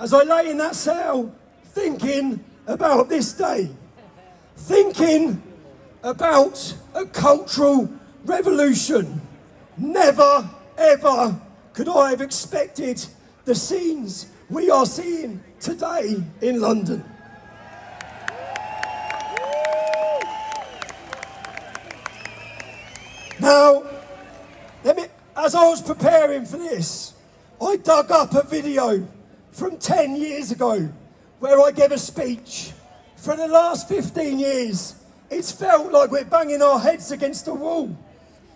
as I lay in that cell, thinking about this day, thinking about a cultural revolution. Never, ever could I have expected the scenes we are seeing today in London. Now, as I was preparing for this, I dug up a video from 10 years ago where I gave a speech. For the last 15 years, it's felt like we're banging our heads against the wall.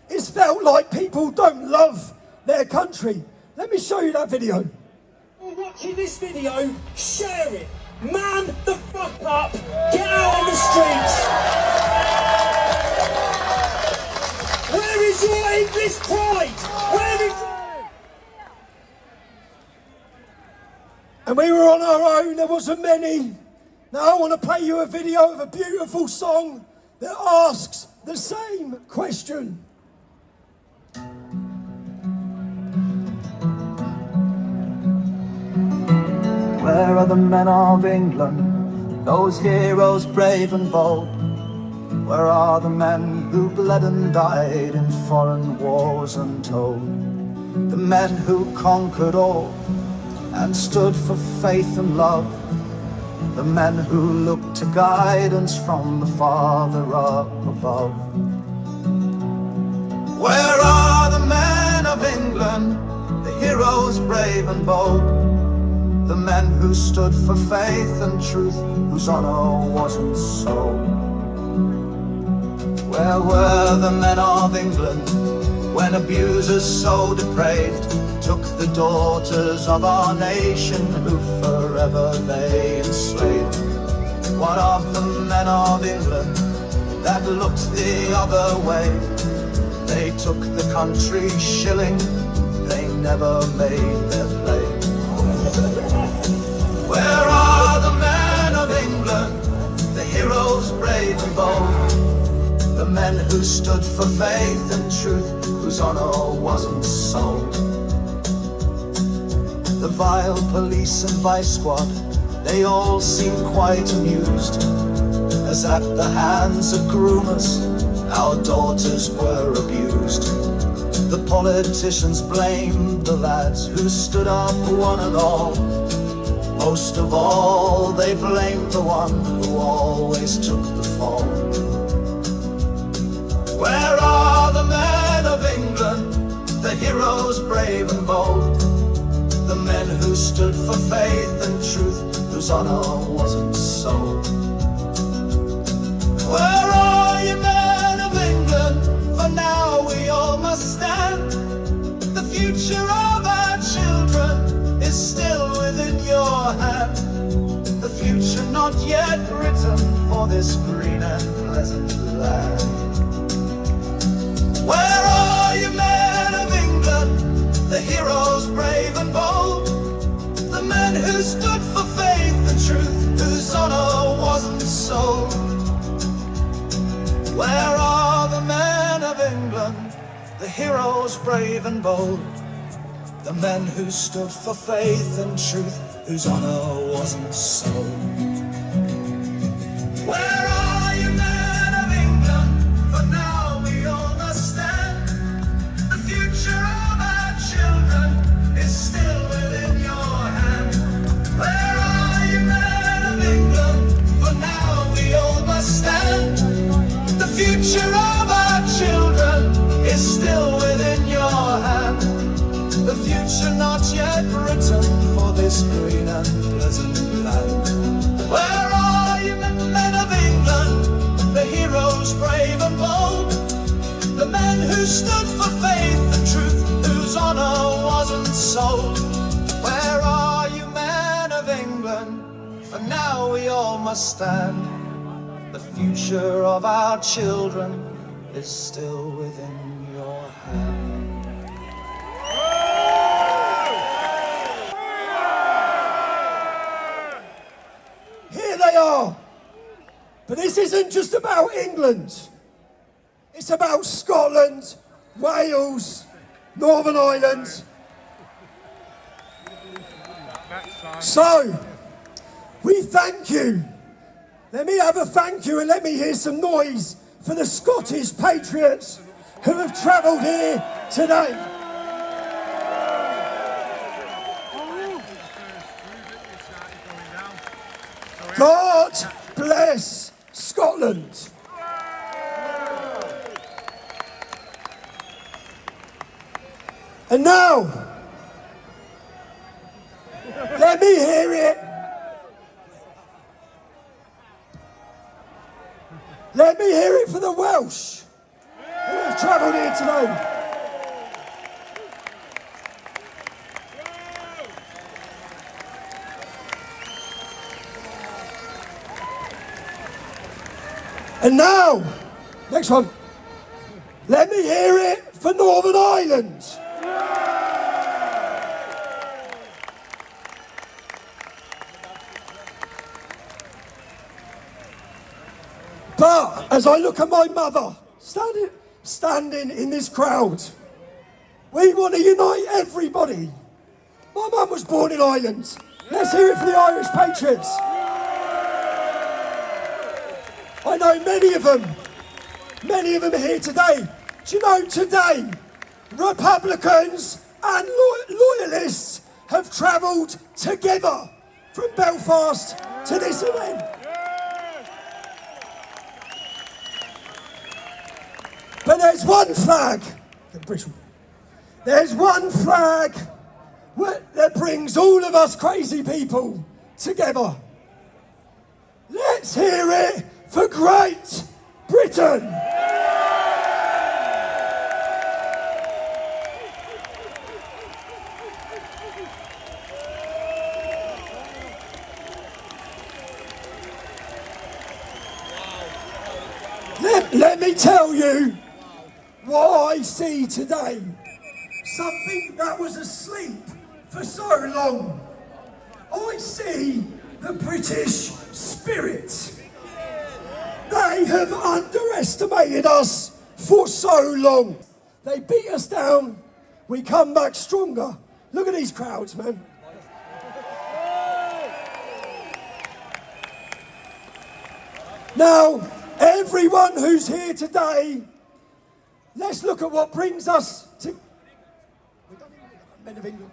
It's felt like people don't love their country. Let me show you that video. If you're watching this video, share it. Man the fuck up. Get out on the streets. Where is your English pride? Where is your... And we were on our own, there wasn't many. Now I want to play you a video of a beautiful song that asks the same question. Where are the men of England, those heroes brave and bold? Where are the men who bled and died in foreign wars untold? The men who conquered all and stood for faith and love, the men who looked to guidance from the Father up above. Where are the men of England, the heroes brave and bold, the men who stood for faith and truth, whose honor wasn't sold? Where were the men of England when abusers so depraved took the daughters of our nation who forever they enslaved? What of the men of England that looked the other way? They took the country shilling, they never made their play. Where are the men of England, the heroes brave and bold, the men who stood for faith and truth, whose honor wasn't sold? The vile police and vice squad, they all seem quite amused, as at the hands of groomers our daughters were abused. The politicians blamed the lads who stood up one and all. Most of all, they blamed the one who always took the fall. Where are the men of England, the heroes brave and bold, the men who stood for faith and truth, whose honor wasn't sold? Where are you, men of England? For now we all must stand. The future of our children is still within your hand. The future not yet written for this green and pleasant land. Where are you, men of England, the heroes brave and bold, the men who stood for faith and truth, whose honor wasn't sold? Where are the men of England, the heroes brave and bold, the men who stood for faith and truth, whose honor wasn't sold? Where are you, men of England? For now we all must stand. The future of our children is still within your hand. Where are you, men of England? For now we all must stand. The future of our children is still within your hand. The future not yet written for this green and pleasant land. Where are you, men of England, the heroes brave and bold, the men who stood for faith and truth, whose honor wasn't sold? Where are you, men of England? For now we all must stand. The future of our children is still within your hand. Here they are. But this isn't just about England. It's about Scotland, Wales, Northern Ireland. So, we thank you. Let me have a thank you and let me hear some noise for the Scottish Patriots who have travelled here today. God bless Scotland. And now, let me hear it. Let me hear it for the Welsh who have travelled here today. And now, next one. Let me hear it for Northern Ireland. But as I look at my mother standing in this crowd, we want to unite everybody. My mum was born in Ireland. Let's hear it for the Irish Patriots. I know many of them are here today. Do you know today, Republicans and Loyalists have travelled together from Belfast to this event. But there's one flag, there's one flag that brings all of us crazy people together. Let's hear it for Great Britain. Let me tell you what I see today. Something that was asleep for so long. I see the British spirit. They have underestimated us for so long. They beat us down, we come back stronger. Look at these crowds, man. Now, everyone who's here today, let's look at what brings us to... We've done Men of England.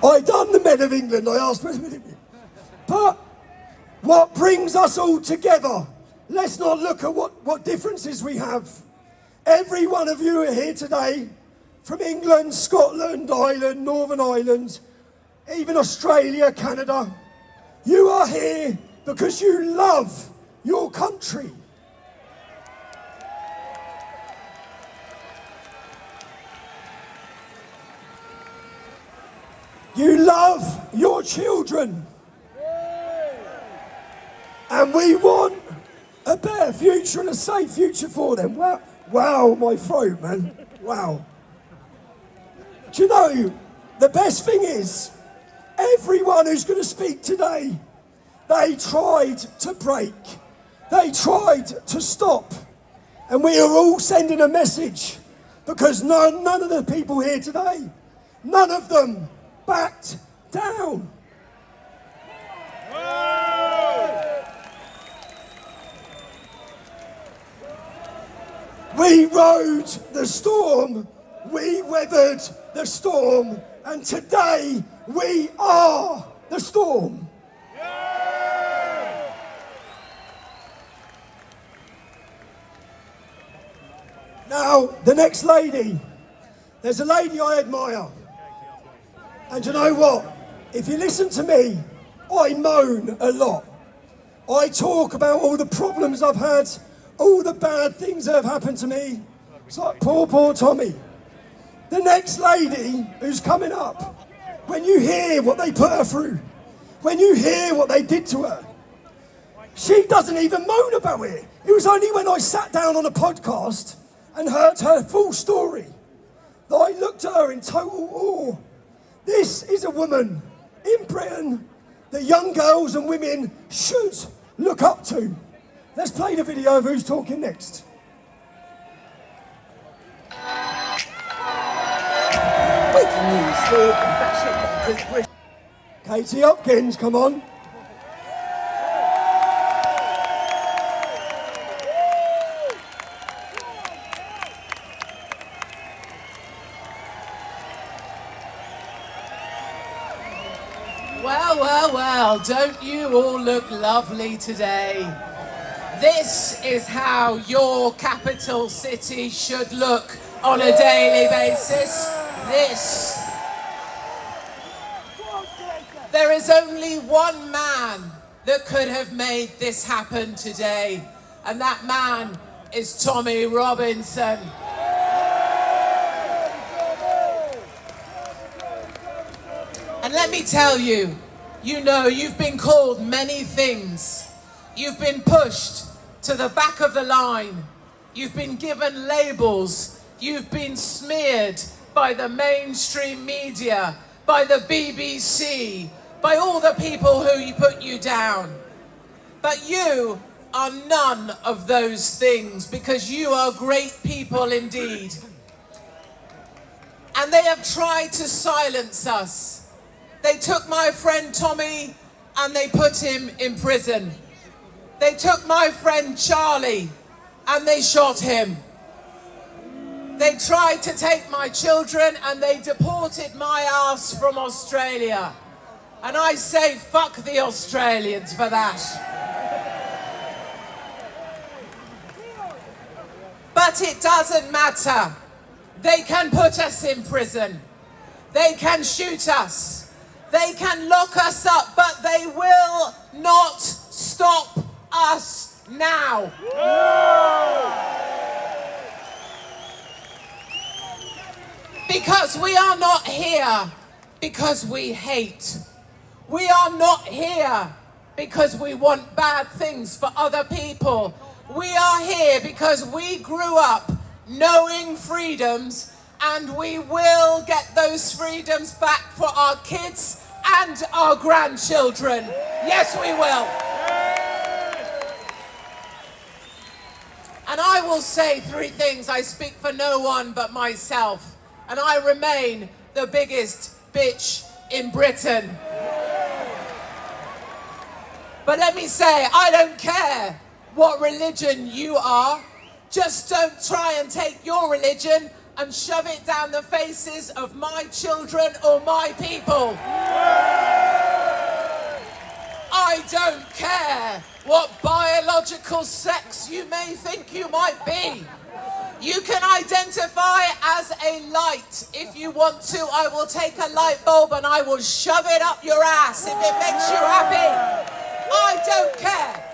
I done the Men of England, I asked Men of England. But what brings us all together? Let's not look at what differences we have. Every one of you are here today, from England, Scotland, Ireland, Northern Ireland, even Australia, Canada. You are here because you love your country. You love your children. And we want a better future and a safe future for them. Wow, my throat, man. Wow. Do you know, the best thing is, everyone who's going to speak today, they tried to break. They tried to stop. And we are all sending a message because none of the people here today, none of them backed down. We rode the storm, we weathered the storm, and today we are the storm. Now, the next lady, there's a lady I admire. And you know what? If you listen to me, I moan a lot. I talk about all the problems I've had, all the bad things that have happened to me. It's like poor Tommy. The next lady who's coming up, when you hear what they put her through, when you hear what they did to her, she doesn't even moan about it. It was only when I sat down on a podcast and heard her full story that I looked at her in total awe. This is a woman in Britain that young girls and women should look up to. Let's play the video of who's talking next. breaking news here in batshit bonkers Katie Hopkins, come on. Well, well, well, don't you all look lovely today? This is how your capital city should look on a daily basis. This. There is only one man that could have made this happen today, and that man is Tommy Robinson. And let me tell you, you know, you've been called many things. You've been pushed to the back of the line. You've been given labels. You've been smeared by the mainstream media, by the BBC, by all the people who put you down. But you are none of those things, because you are great people indeed. And they have tried to silence us. They took my friend Tommy and they put him in prison. They took my friend Charlie and they shot him. They tried to take my children and they deported my ass from Australia. And I say fuck the Australians for that. But it doesn't matter. They can put us in prison. They can shoot us. They can lock us up, but they will not stop us now. Because we are not here because we hate. We are not here because we want bad things for other people. We are here because we grew up knowing freedoms, and we will get those freedoms back for our kids and our grandchildren. Yes, we will. And I will say three things. I speak for no one but myself. And I remain the biggest bitch in Britain. But let me say, I don't care what religion you are. Just don't try and take your religion and shove it down the faces of my children or my people. I don't care what biological sex you may think you might be. You can identify as a light if you want to. I will take a light bulb and I will shove it up your ass if it makes you happy. I don't care.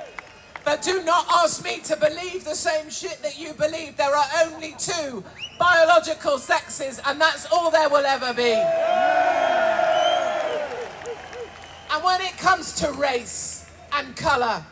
But do not ask me to believe the same shit that you believe. There are only two biological sexes, and that's all there will ever be. And when it comes to race and colour,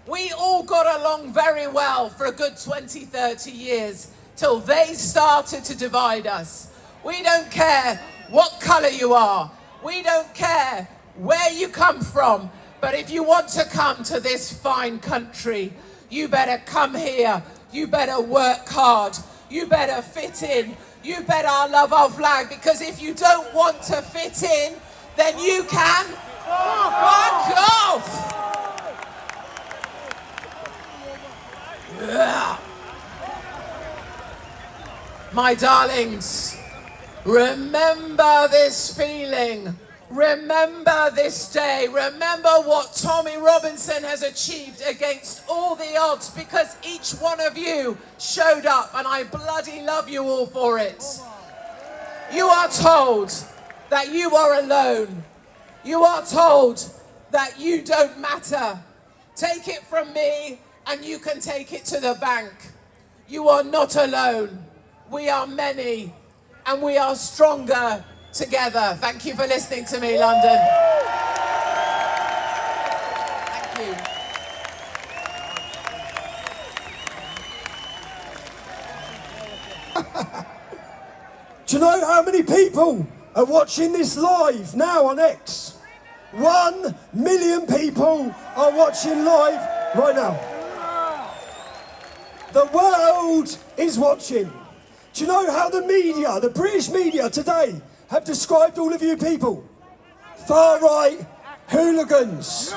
we all got along very well for a good 20, 30 years till they started to divide us. We don't care what colour you are. We don't care where you come from. But if you want to come to this fine country, you better come here. You better work hard. You better fit in. You better love our flag, because if you don't want to fit in, then you can fuck off. Yeah. My darlings, remember this feeling. Remember this day. Remember what Tommy Robinson has achieved against all the odds, because each one of you showed up, and I bloody love you all for it. You are told that you are alone. You are told that you don't matter. Take it from me and you can take it to the bank. You are not alone. We are many and we are stronger together. Thank you for listening to me, London. Thank you. Do you know how many people are watching this live now on X? 1 million people are watching live right now. The world is watching. Do you know how the media, the British media today, have described all of you people. Far-right hooligans.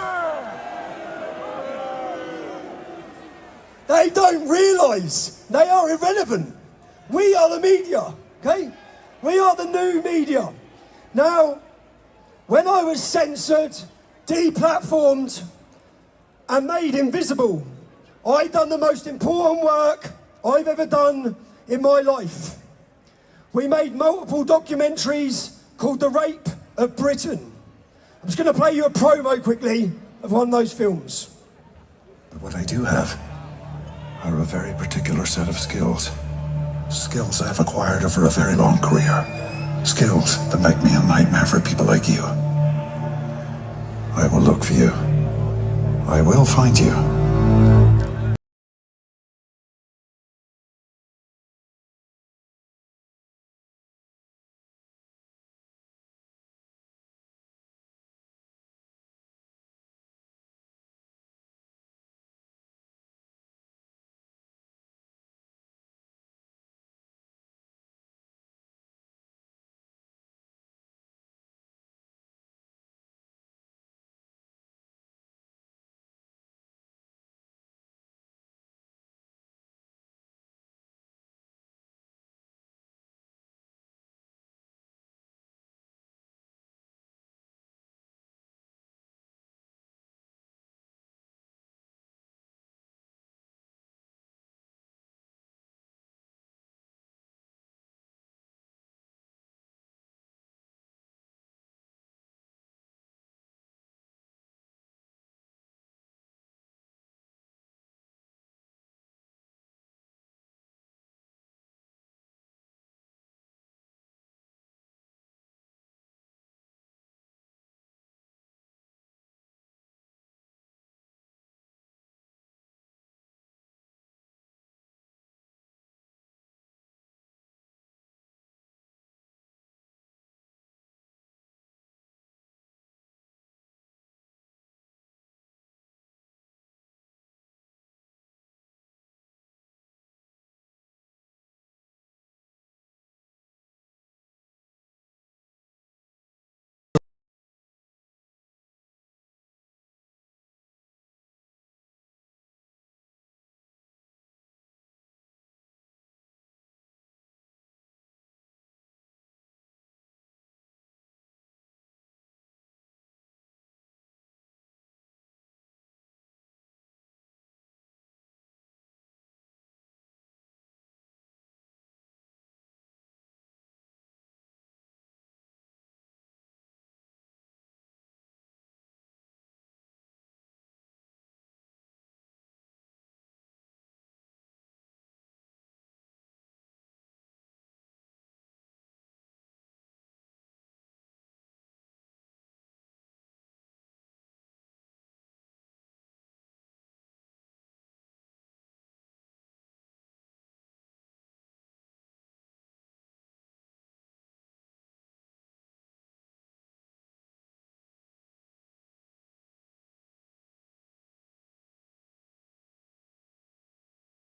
They don't realise they are irrelevant. We are the media, okay? We are the new media. Now, when I was censored, deplatformed, and made invisible, I done the most important work I've ever done in my life. We made multiple documentaries called The Rape of Britain. I'm just going to play you a promo quickly of one of those films. But what I do have are a very particular set of skills. Skills I've acquired over a very long career. Skills that make me a nightmare for people like you. I will look for you. I will find you.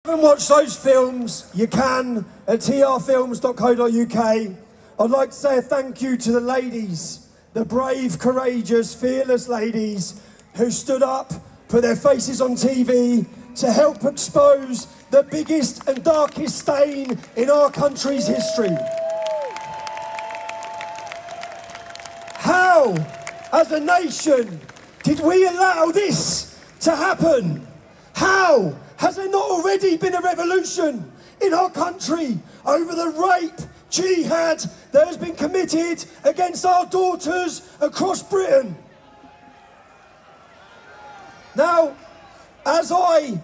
Haven't watched those films, you can at trfilms.co.uk. I'd like to say a thank you to the ladies, the brave, courageous, fearless ladies who stood up, put their faces on TV to help expose the biggest and darkest stain in our country's history. How, as a nation, did we allow this to happen? How? Has there not already been a revolution in our country over the rape, jihad that has been committed against our daughters across Britain? Now, as I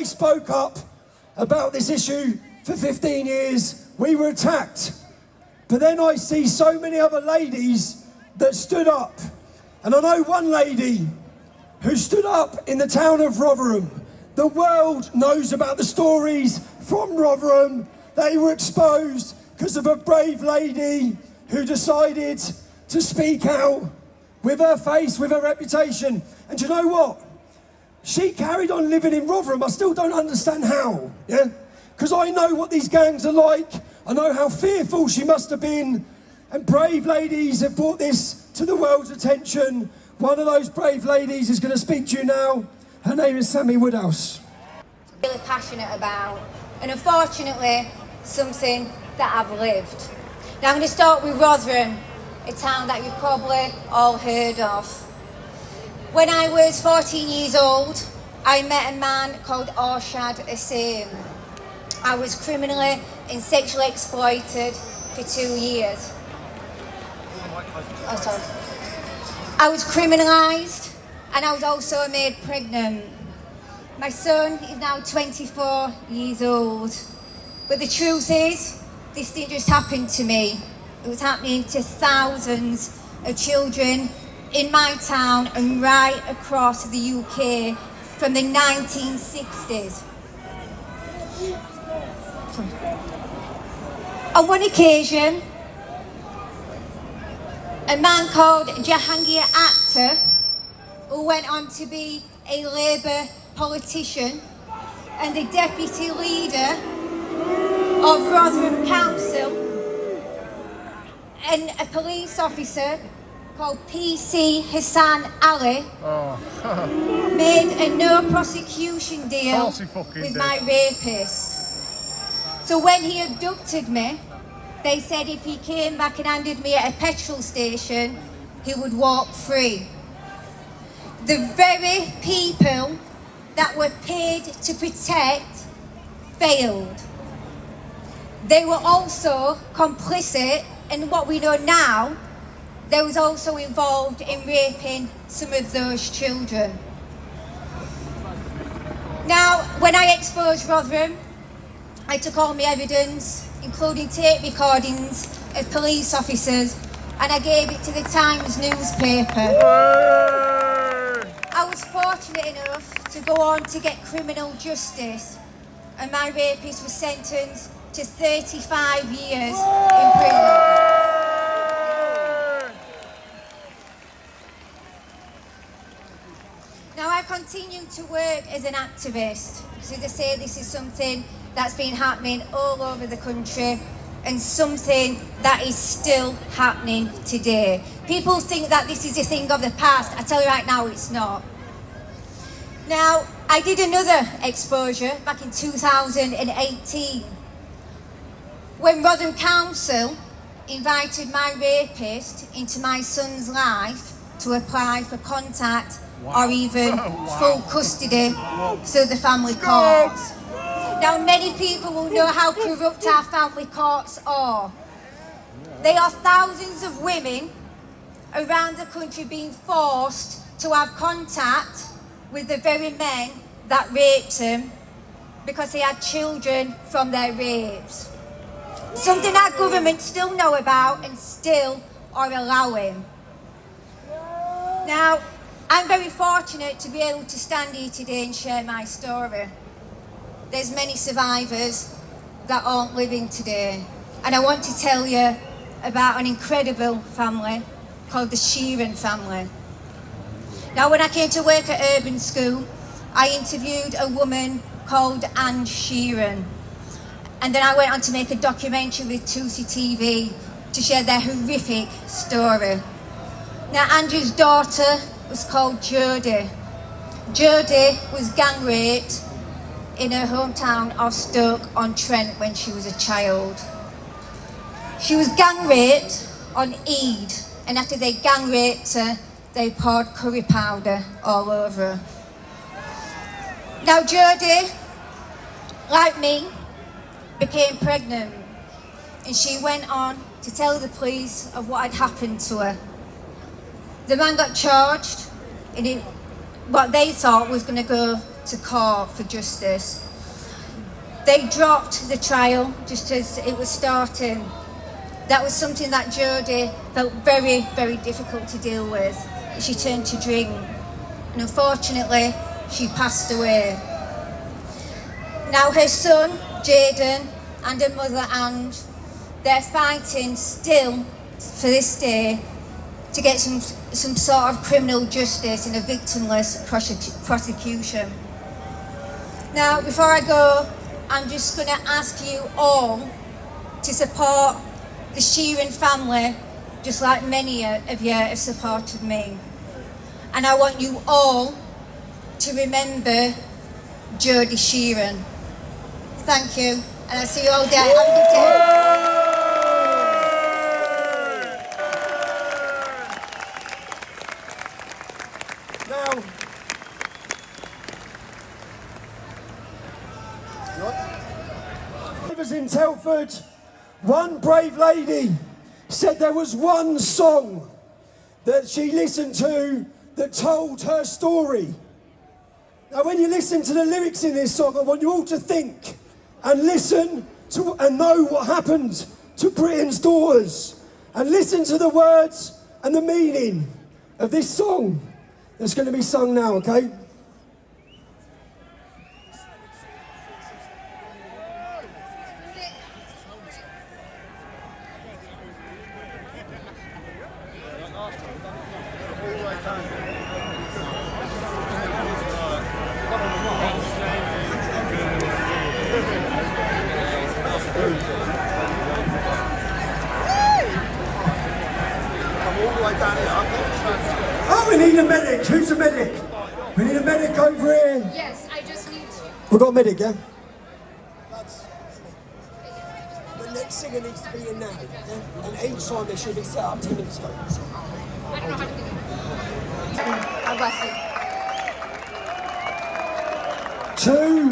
spoke up about this issue for 15 years, we were attacked. But then I see so many other ladies that stood up. And I know one lady who stood up in the town of Rotherham. The world knows about the stories from Rotherham. They were exposed because of a brave lady who decided to speak out with her face, with her reputation. And do you know what? She carried on living in Rotherham. I still don't understand how, yeah? Because I know what these gangs are like. I know how fearful she must have been. And brave ladies have brought this to the world's attention. One of those brave ladies is going to speak to you now. Her name is Sammy Woodhouse. Really passionate about, and unfortunately something that I've lived. Now I'm going to start with Rotherham, a town that you've probably all heard of. When I was 14 years old, I met a man called Arshad Hussain. I was criminally and sexually exploited for 2 years. I was criminalised and I was also made pregnant. My son is now 24 years old. But the truth is, this didn't just happen to me. It was happening to thousands of children in my town and right across the UK from the 1960s. On one occasion, a man called Jahangir Akhtar, who went on to be a Labour politician and the deputy leader of Rotherham Council, and a police officer called PC Hassan Ali made a no prosecution deal with my rapist. So when he abducted me, they said if he came back and handed me at a petrol station, he would walk free. The very people that were paid to protect failed. They were also complicit in what we know now. They was also involved in raping some of those children. Now, when I exposed Rotherham, I took all my evidence, including tape recordings of police officers, and I gave it to the Times newspaper. I was fortunate enough to go on to get criminal justice, and my rapist was sentenced to 35 years in prison. Now I continue to work as an activist, because as I say, this is something that's been happening all over the country and something that is still happening today. People think that this is a thing of the past. I tell you right now, it's not. Now, I did another exposure back in 2018 when Rotherham Council invited my rapist into my son's life to apply for contact or even full custody through the family courts. Now, many people will know how corrupt our family courts are. They are thousands of women around the country being forced to have contact with the very men that raped them because they had children from their rapes. Something our government still know about and still are allowing. Now, I'm very fortunate to be able to stand here today and share my story. There's many survivors that aren't living today. And I want to tell you about an incredible family called the Sheeran family. Now, when I came to work at Urban School, I interviewed a woman called Anne Sheeran. And then I went on to make a documentary with 2C TV to share their horrific story. Now, Andrew's daughter was called Jodie. Jodie was gang raped in her hometown of Stoke-on-Trent when she was a child. She was gang raped on Eid, and after they gang raped her, they poured curry powder all over her. Now Jodie, like me, became pregnant, and she went on to tell the police of what had happened to her. The man got charged, and what they thought was going to go to court for justice. They dropped the trial just as it was starting. That was something that Jodie felt very, very difficult to deal with. She turned to drink, and unfortunately, she passed away. Now her son, Jaden, and her mother, Anne, they're fighting still for this day to get some sort of criminal justice in a victimless prosecution. Now, before I go, I'm just going to ask you all to support The Sheeran family, just like many of you, have supported me. And I want you all to remember Jodie Sheeran. Thank you, and I'll see you all day. Have a good day. Now, I was in Telford. One brave lady said there was one song that she listened to that told her story. Now, when you listen to the lyrics in this song, I want you all to think and listen to and know what happened to Britain's daughters, and listen to the words and the meaning of this song that's going to be sung now, okay? Oh, we need a medic. Who's a medic? We need a medic over here. Yes, I just need to. We've got a medic, yeah? The next singer needs to be in now, yeah? And each time they should be set up 10 minutes ago. I don't know how to do it. God bless you. Two,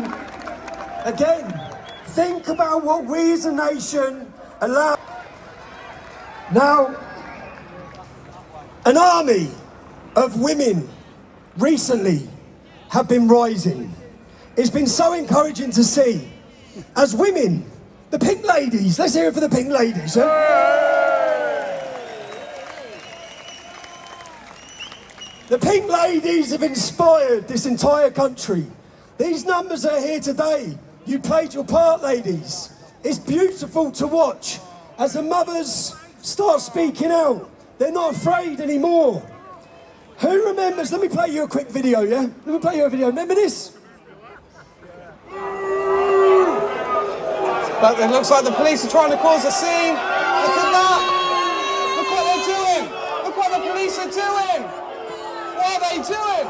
again, think about what we as a nation allow. Now, an army of women recently have been rising. It's been so encouraging to see. As women, the pink ladies, let's hear it for the pink ladies. The pink ladies have inspired this entire country. These numbers are here today. You played your part, ladies. It's beautiful to watch as the mothers start speaking out. They're not afraid anymore. Who remembers? Let me play you a quick video, yeah? Let me play you a video. Remember this? But it looks like the police are trying to cause a scene. Look at that. Look what they're doing. Look what the police are doing. What are they doing?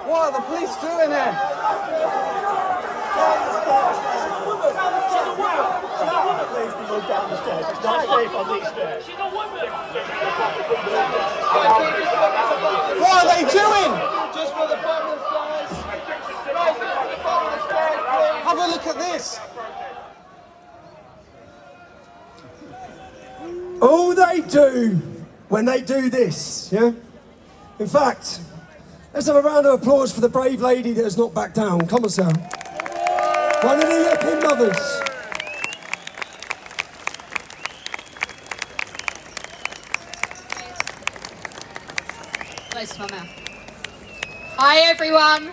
What are the police doing here? What are they doing? Just for the public, guys. Have a look at this. All they do when they do this, yeah? In fact, let's have a round of applause for the brave lady that has not backed down. Come on, Sarah. One of the European mothers. Close to my mouth. Hi, everyone.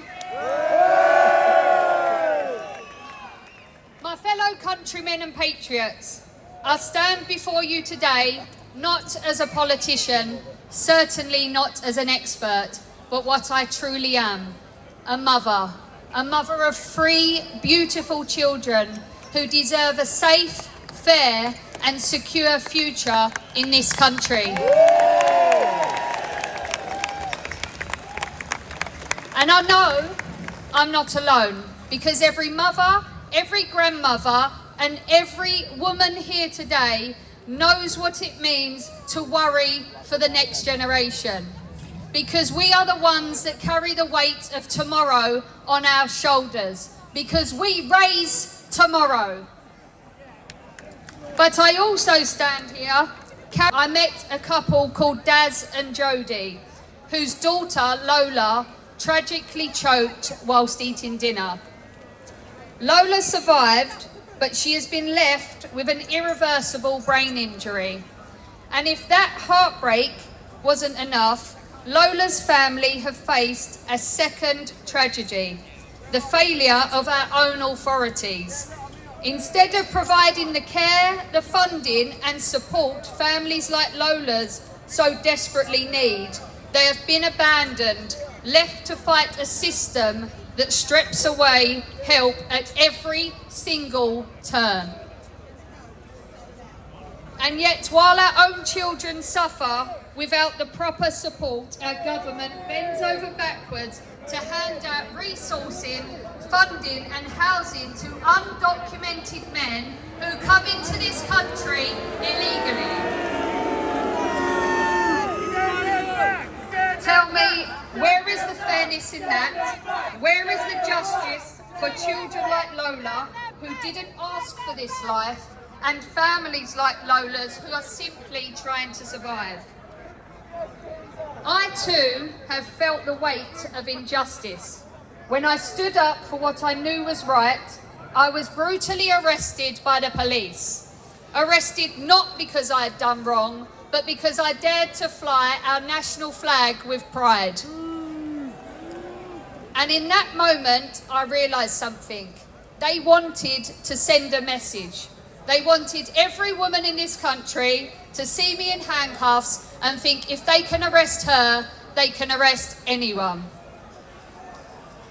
My fellow countrymen and patriots, I stand before you today not as a politician, certainly not as an expert, but what I truly am, a mother of 3 beautiful children who deserve a safe, fair and secure future in this country. And I know I'm not alone, because every mother, every grandmother and every woman here today knows what it means to worry for the next generation. Because we are the ones that carry the weight of tomorrow on our shoulders. Because we raise tomorrow. But I also stand here. I met a couple called Daz and Jodie, whose daughter Lola tragically choked whilst eating dinner. Lola survived, but she has been left with an irreversible brain injury. And if that heartbreak wasn't enough, Lola's family have faced a second tragedy, the failure of our own authorities. Instead of providing the care, the funding and support families like Lola's so desperately need, they have been abandoned, left to fight a system that strips away help at every single turn. And yet, while our own children suffer without the proper support, our government bends over backwards to hand out resourcing, funding and housing to undocumented men who come into this country illegally. Tell me, where is the fairness in that? Where is the justice for children like Lola who didn't ask for this life, and families like Lola's who are simply trying to survive? I too have felt the weight of injustice. When I stood up for what I knew was right, I was brutally arrested by the police. Arrested not because I had done wrong, but because I dared to fly our national flag with pride. And in that moment, I realised something. They wanted to send a message. They wanted every woman in this country to see me in handcuffs and think if they can arrest her, they can arrest anyone.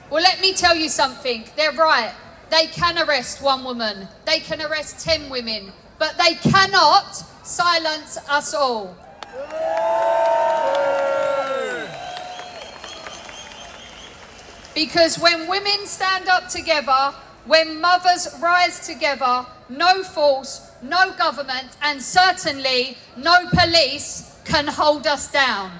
Well, let me tell you something. They're right. They can arrest one woman. They can arrest 10 women. But they cannot silence us all. Because when women stand up together, when mothers rise together, no force, no government, and certainly no police can hold us down.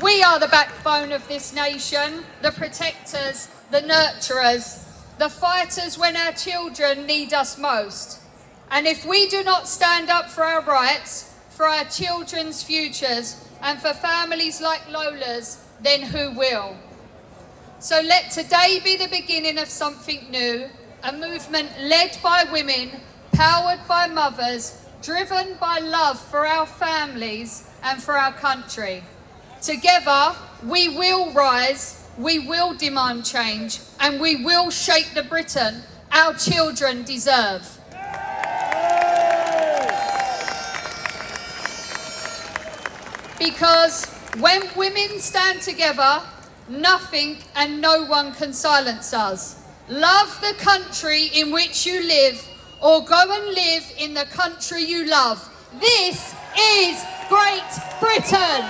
We are the backbone of this nation, the protectors, the nurturers, the fighters when our children need us most. And if we do not stand up for our rights, for our children's futures, and for families like Lola's, then who will? So let today be the beginning of something new, a movement led by women, powered by mothers, driven by love for our families and for our country. Together, we will rise, we will demand change, and we will shape the Britain our children deserve. Because when women stand together, nothing and no one can silence us. Love the country in which you live, or go and live in the country you love. This is Great Britain.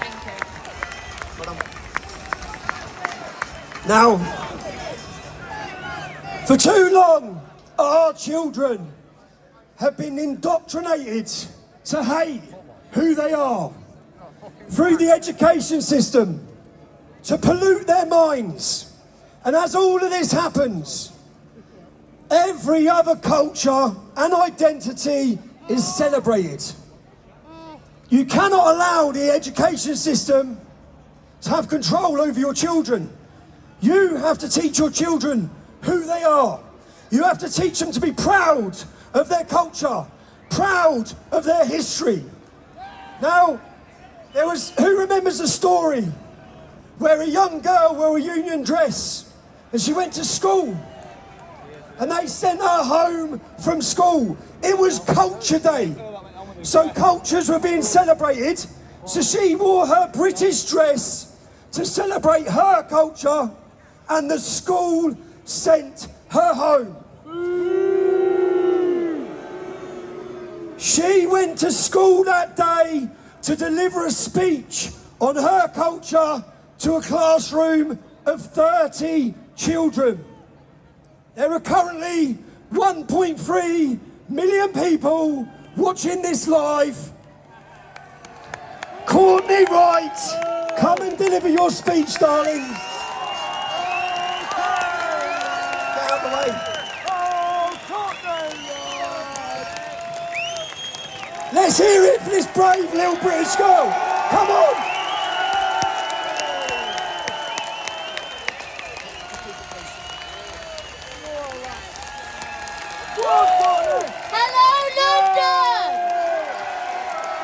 Thank you. Now, for too long, our children have been indoctrinated to hate who they are through the education system, to pollute their minds. And as all of this happens, every other culture and identity is celebrated. You cannot allow the education system to have control over your children. You have to teach your children who they are. You have to teach them to be proud of their culture, proud of their history. Now, who remembers the story where a young girl wore a union dress and she went to school and they sent her home from school? It was Culture Day. So cultures were being celebrated. So she wore her British dress to celebrate her culture, and the school sent her home. She went to school that day to deliver a speech on her culture to a classroom of 30 children. There are currently 1.3 million people watching this live. Courtney Wright, come and deliver your speech, darling. Get out the way. Let's hear it for this brave little British girl. Come on. Hello, London!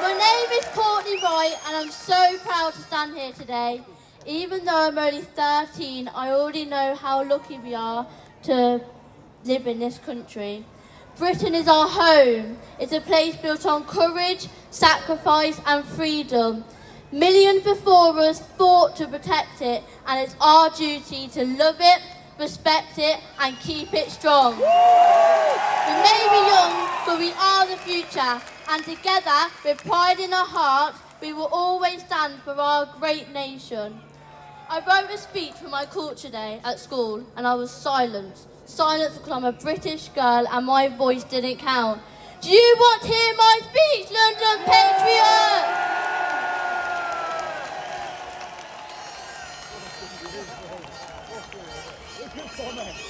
My name is Courtney Wright, and I'm so proud to stand here today. Even though I'm only 13, I already know how lucky we are to live in this country. Britain is our home. It's a place built on courage, sacrifice and freedom. Millions before us fought to protect it, and it's our duty to love it, respect it and keep it strong. We may be young, but we are the future, and together, with pride in our hearts, we will always stand for our great nation. I wrote a speech for my culture day at school, and I was silenced. Silenced because I'm a British girl and my voice didn't count. Do you want to hear my speech, London Patriot?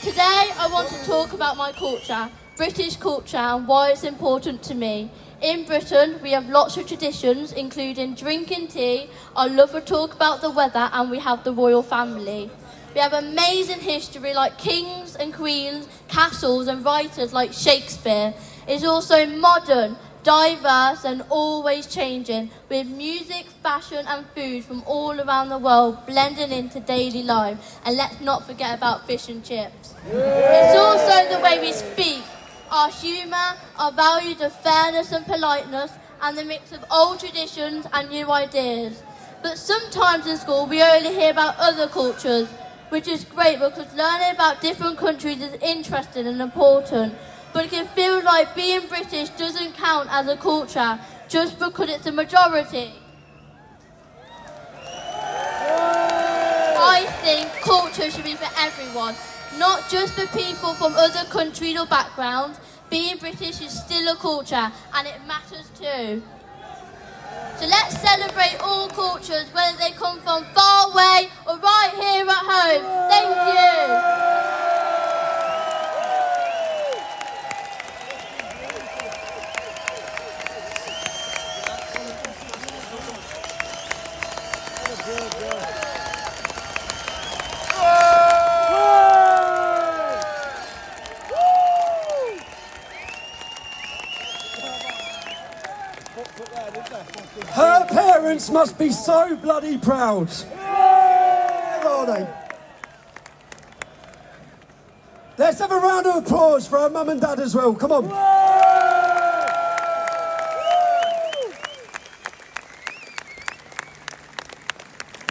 Today I want to talk about my culture, British culture, and why it's important to me. In Britain we have lots of traditions including drinking tea, our love for talk about the weather, and we have the royal family. We have amazing history like kings and queens, castles and writers like Shakespeare. It's also modern, diverse and always changing, with music, fashion and food from all around the world blending into daily life. And let's not forget about fish and chips. It's also the way we speak, our humour, our values of fairness and politeness, and the mix of old traditions and new ideas. But sometimes in school we only hear about other cultures, which is great because learning about different countries is interesting and important. But it can feel like being British doesn't count as a culture just because it's a majority. I think culture should be for everyone, not just for people from other countries or backgrounds. Being British is still a culture and it matters too. So let's celebrate all cultures, whether they come from far away or right here at home. Thank you. Her parents must be so bloody proud. Where are they? Let's have a round of applause for her mum and dad as well. Come on.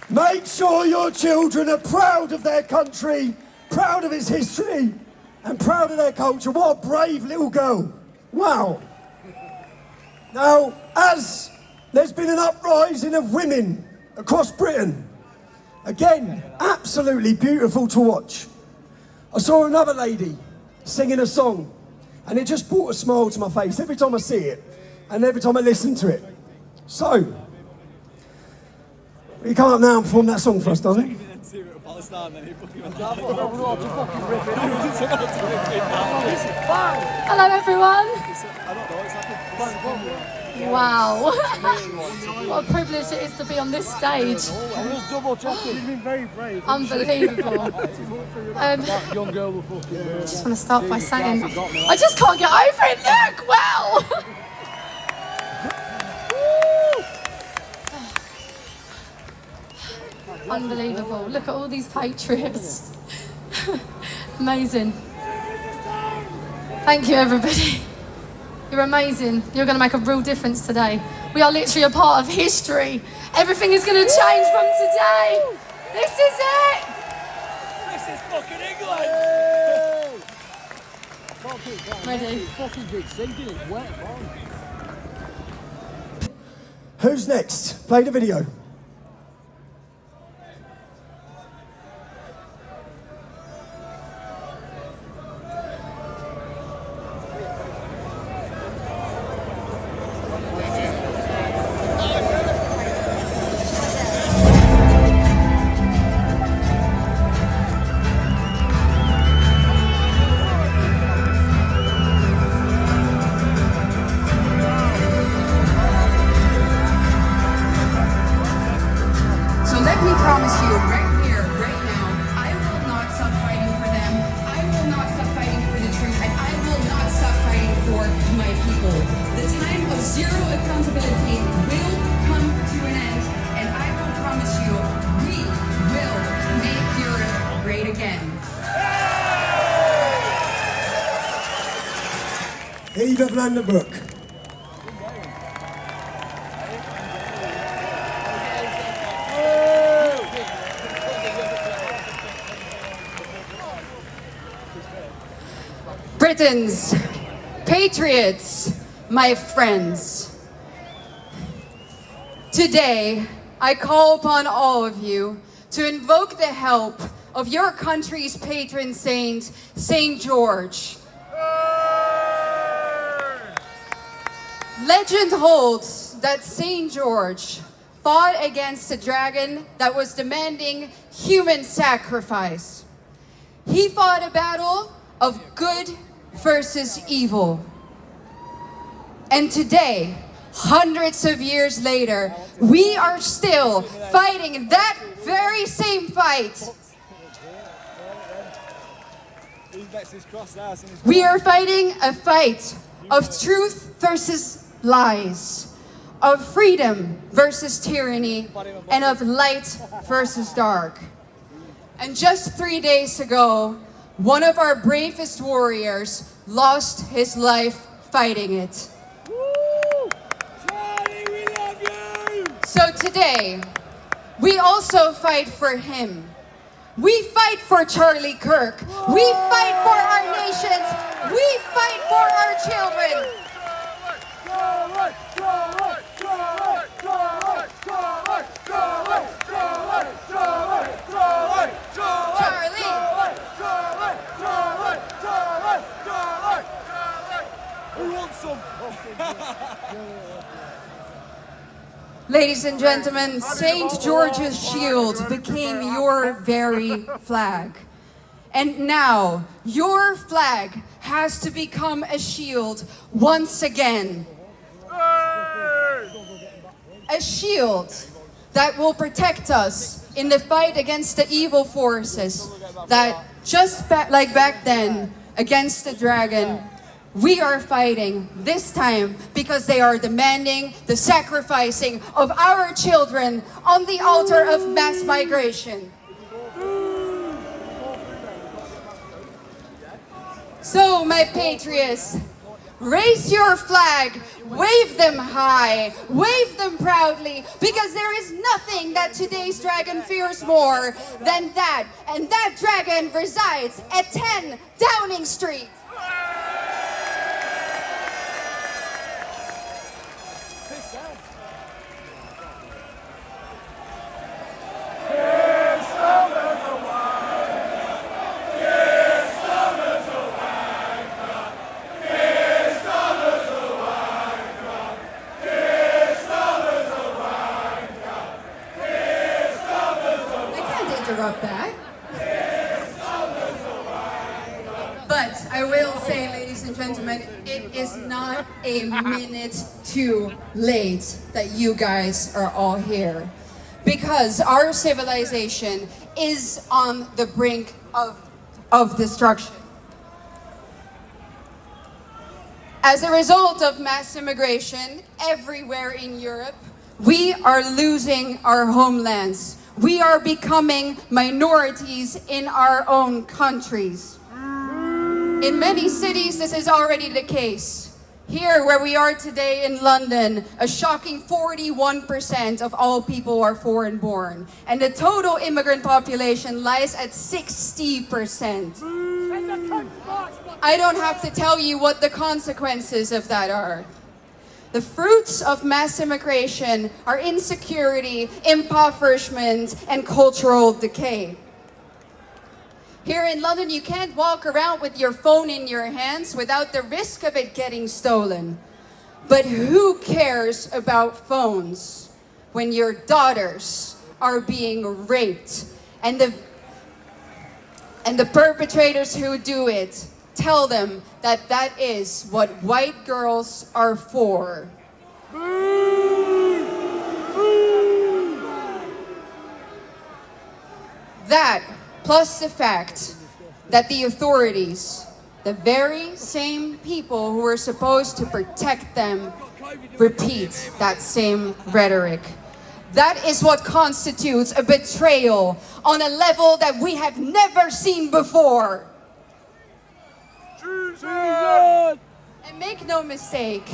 Make sure your children are proud of their country, proud of its history, and proud of their culture. What a brave little girl. Wow. Now, as there's been an uprising of women across Britain, again, absolutely beautiful to watch. I saw another lady singing a song, and it just brought a smile to my face every time I see it, and every time I listen to it. So, will you come up now and perform that song for us, darling? Hello everyone. Wow. What a privilege it is to be on this stage. You've been very brave. Unbelievable. I just want to start by saying, I just can't get over it. Look, wow. Unbelievable. Look at all these patriots. Amazing. Thank you, everybody. You're amazing. You're going to make a real difference today. We are literally a part of history. Everything is going to change from today. This is it. This is fucking England! Ready? Fucking big sinking, it's wet, Who's next? Play the video. of Londonbrook. Britons, patriots, my friends. Today, I call upon all of you to invoke the help of your country's patron saint, Saint George. Legend holds that Saint George fought against a dragon that was demanding human sacrifice. He fought a battle of good versus evil. And today, hundreds of years later, we are still fighting that very same fight. We are fighting a fight of truth versus lies, of freedom versus tyranny, and of light versus dark. And just 3 days ago, one of our bravest warriors lost his life fighting it. Charlie, we love you! So today, we also fight for him. We fight for Charlie Kirk. We fight for our nations. We fight for our children. Ladies and gentlemen, St. George's shield became your very flag. And now, your flag has to become a shield once again. A shield that will protect us in the fight against the evil forces that just like back then against the dragon, we are fighting this time because they are demanding the sacrificing of our children on the altar of mass migration. So, my patriots, raise your flag, wave them high, wave them proudly, because there is nothing that today's dragon fears more than that. And that dragon resides at 10 Downing Street. Interrupt that. But I will say, ladies and gentlemen, it is not a minute too late that you guys are all here. Because our civilization is on the brink of destruction. As a result of mass immigration everywhere in Europe, we are losing our homelands. We are becoming minorities in our own countries. In many cities, this is already the case. Here, where we are today in London, a shocking 41% of all people are foreign-born. And the total immigrant population lies at 60%. I don't have to tell you what the consequences of that are. The fruits of mass immigration are insecurity, impoverishment, and cultural decay. Here in London, you can't walk around with your phone in your hands without the risk of it getting stolen. But who cares about phones when your daughters are being raped and the perpetrators who do it tell them that that is what white girls are for? That, plus the fact that the authorities, the very same people who are supposed to protect them, repeat that same rhetoric. That is what constitutes a betrayal on a level that we have never seen before. And make no mistake,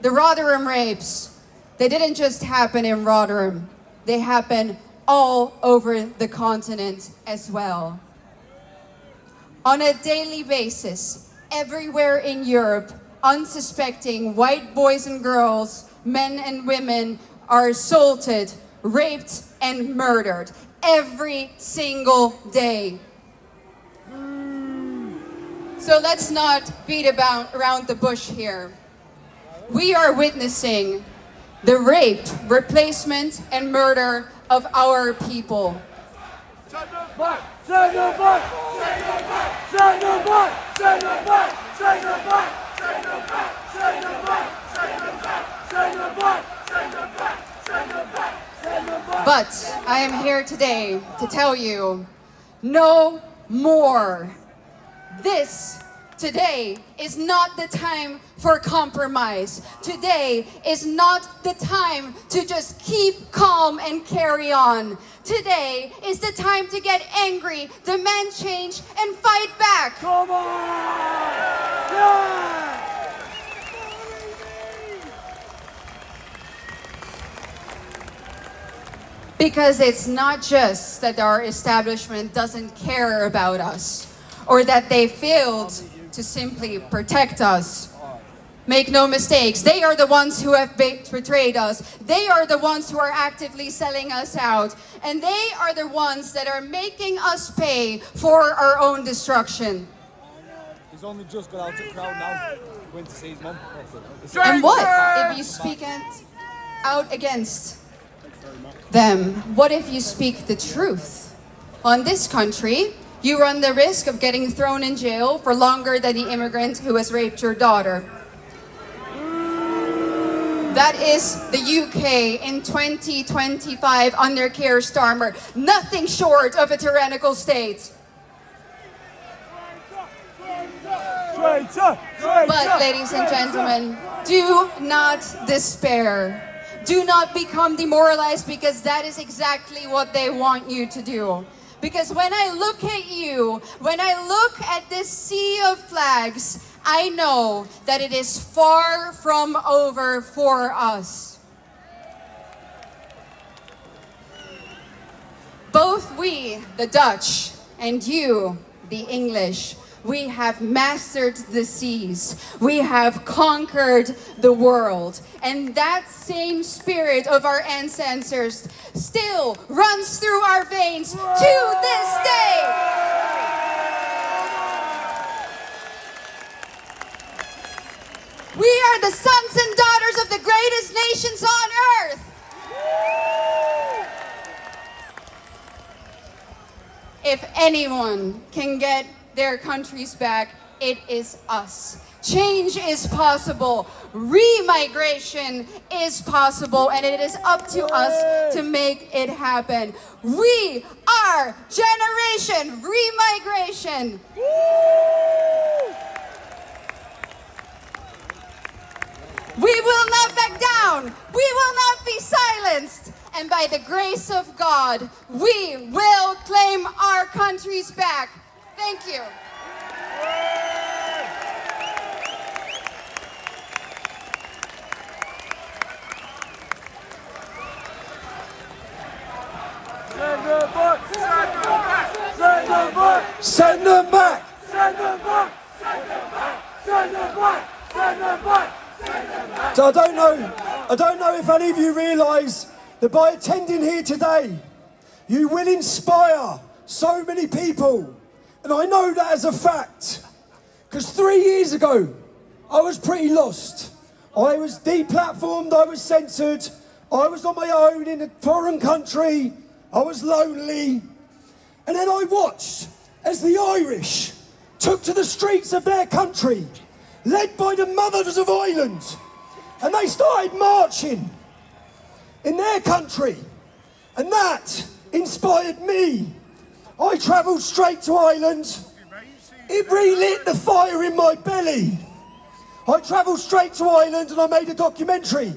the Rotherham rapes, they didn't just happen in Rotherham. They happen all over the continent as well. On a daily basis, everywhere in Europe, unsuspecting white boys and girls, men and women are assaulted, raped, and murdered every single day. So let's not beat around the bush here. We are witnessing the rape, replacement, and murder of our people. Send them back! Send them back! Send them back! Send them back! Send them back! Send them back! Send them back! Send them back! Send them back! Send them back! Send them back! Send them back! Send them back! But I am here today to tell you, no more. This today is not the time for compromise. Today is not the time to just keep calm and carry on. Today is the time to get angry, demand change, and fight back. Come on! Yeah! Because it's not just that our establishment doesn't care about us or that they failed to simply protect us. Make no mistakes, they are the ones who have betrayed us. They are the ones who are actively selling us out. And they are the ones that are making us pay for our own destruction. He's only just got out of crowd now. Went to see his mum. And what if you speak out against them? What if you speak the truth? On this country, you run the risk of getting thrown in jail for longer than the immigrant who has raped your daughter. That is the UK in 2025 under Keir Starmer. Nothing short of a tyrannical state. Traitor! Traitor! But, ladies and gentlemen, do not despair. Do not become demoralized, because that is exactly what they want you to do. Because when I look at you, when I look at this sea of flags, I know that it is far from over for us. Both we, the Dutch, and you, the English, we have mastered the seas. We have conquered the world. And that same spirit of our ancestors still runs through our veins to this day. We are the sons and daughters of the greatest nations on earth. If anyone can get their countries back, it is us. Change is possible. Remigration is possible, and it is up to us to make it happen. We are Generation Remigration. We will not back down. We will not be silenced. And by the grace of God, we will claim our countries back. Thank you. Send them back! Send them back! Send them back! Send them back! Send them back! Send them back! Send them back! Send them back! Send them back! So I don't know if any of you realise that by attending here today, you will inspire so many people. And I know that as a fact, because 3 years ago, I was pretty lost. I was deplatformed, I was censored, I was on my own in a foreign country, I was lonely. And then I watched as the Irish took to the streets of their country, led by the mothers of Ireland, and they started marching in their country. And that inspired me. I travelled straight to Ireland. It relit the fire in my belly. I travelled straight to Ireland and I made a documentary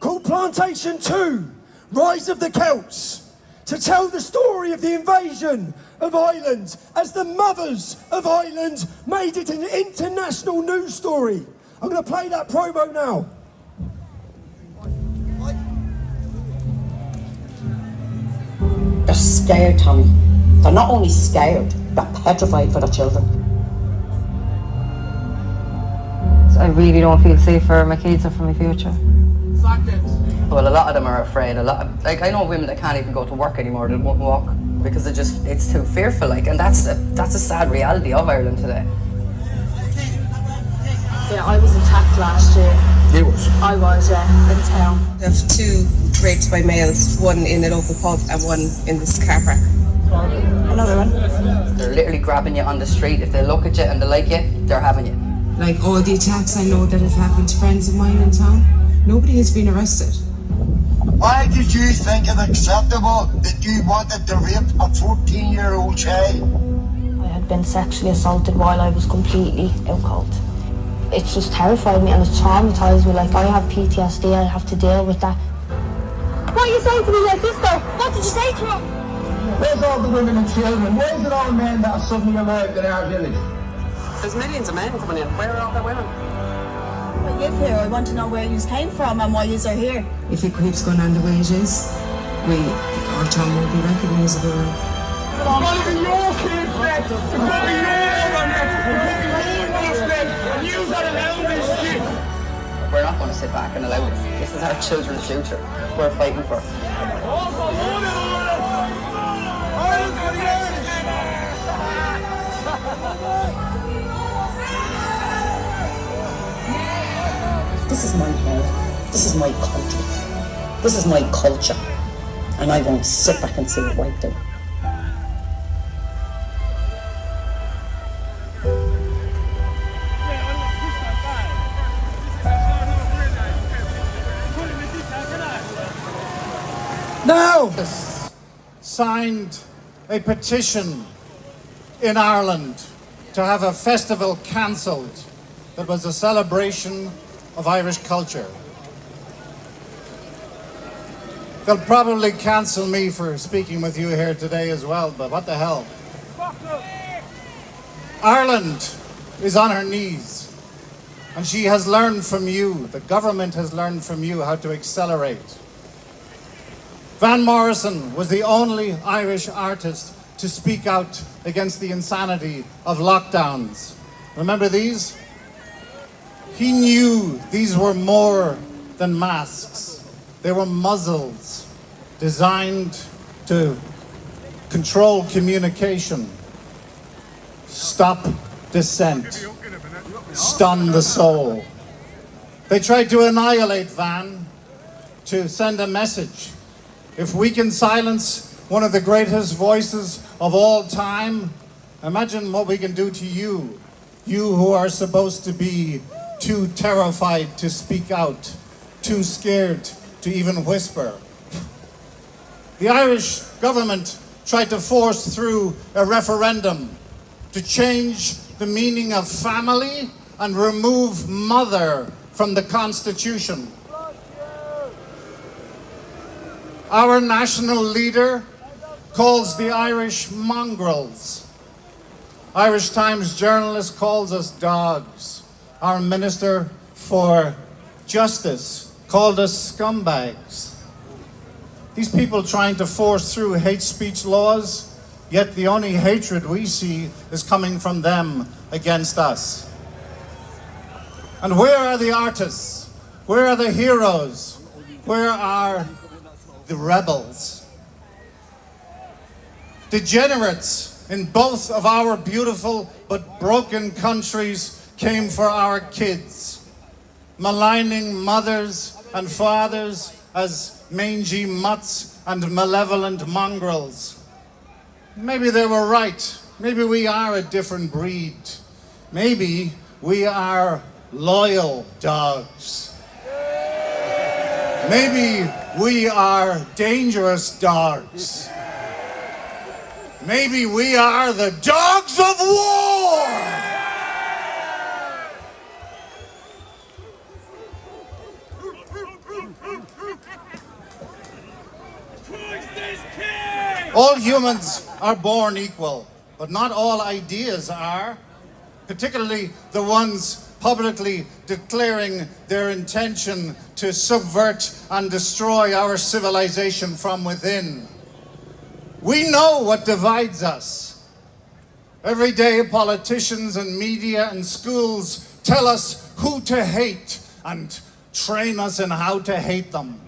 called Plantation 2, Rise of the Celts, to tell the story of the invasion of Ireland as the mothers of Ireland made it an international news story. I'm going to play that promo now. They're scared, Tommy. They're not only scared, they're petrified for their children. I really don't feel safe for my kids or for my future. Well, a lot of them are afraid. I know women that can't even go to work anymore, that won't walk because it's too fearful. And that's a sad reality of Ireland today. Yeah, I was attacked last year. You was? I was, yeah, in town. I have 2 rapes by males, one in a local pub and one in this car park. Another one. They're literally grabbing you on the street. If they look at you and they like you, they're having you. Like all the attacks I know that have happened to friends of mine in town, nobody has been arrested. Why did you think it acceptable that you wanted to rape a 14-year-old child? I had been sexually assaulted while I was completely out cold. It's just terrified me and it traumatised me. Like, I have PTSD, I have to deal with that. What are you saying to me, my sister? What did you say to her? Where's all the women and children? Where's it all men that are suddenly arrived in our village? There's millions of men coming in. Where are all the women? I live here. I want to know where you came from and why you are here. If it keeps going on the way it is, our town won't be recognisable. It's gonna be your kids next! It's gonna be your children next! It's gonna be your boss next! And you gotta allow this shit! We're not going to sit back and allow this. This is our children's future. We're fighting for. This is my home. This is my country. This is my culture. And I won't sit back and see it wiped out. Now! Signed a petition in Ireland to have a festival cancelled that was a celebration of Irish culture. They'll probably cancel me for speaking with you here today as well, but what the hell? Ireland is on her knees, and she has learned from you, the government has learned from you how to accelerate. Van Morrison was the only Irish artist to speak out against the insanity of lockdowns. Remember these? He knew these were more than masks. They were muzzles designed to control communication, stop dissent, stun the soul. They tried to annihilate Van to send a message. If we can silence one of the greatest voices of all time, imagine what we can do to you. You who are supposed to be too terrified to speak out, too scared to even whisper. The Irish government tried to force through a referendum to change the meaning of family and remove mother from the Constitution. Our national leader calls the Irish mongrels. Irish Times journalist calls us dogs. Our Minister for Justice called us scumbags. These people trying to force through hate speech laws, yet the only hatred we see is coming from them against us. And where are the artists? Where are the heroes? Where are the rebels? Degenerates in both of our beautiful but broken countries came for our kids, maligning mothers and fathers as mangy mutts and malevolent mongrels. Maybe they were right. Maybe we are a different breed. Maybe we are loyal dogs. Maybe we are dangerous dogs. Maybe we are the dogs of war! All humans are born equal, but not all ideas are, particularly the ones publicly declaring their intention to subvert and destroy our civilization from within. We know what divides us. Every day politicians and media and schools tell us who to hate and train us in how to hate them.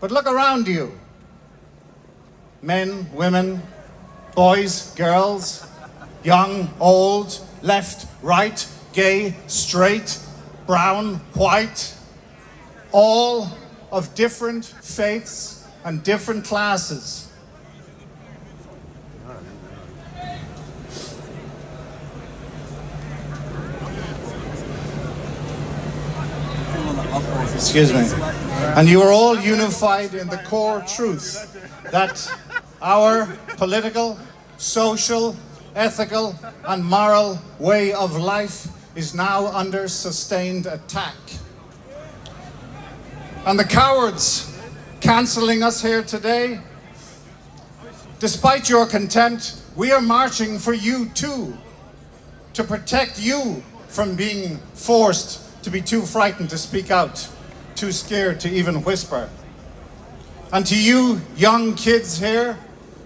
But look around you. Men, women, boys, girls, young, old, left, right, gay, straight, brown, white, all of different faiths and different classes. Excuse me. And you are all unified in the core truth that our political, social, ethical, and moral way of life is now under sustained attack. And the cowards cancelling us here today, despite your contempt, we are marching for you too, to protect you from being forced to be too frightened to speak out, too scared to even whisper. And to you young kids here,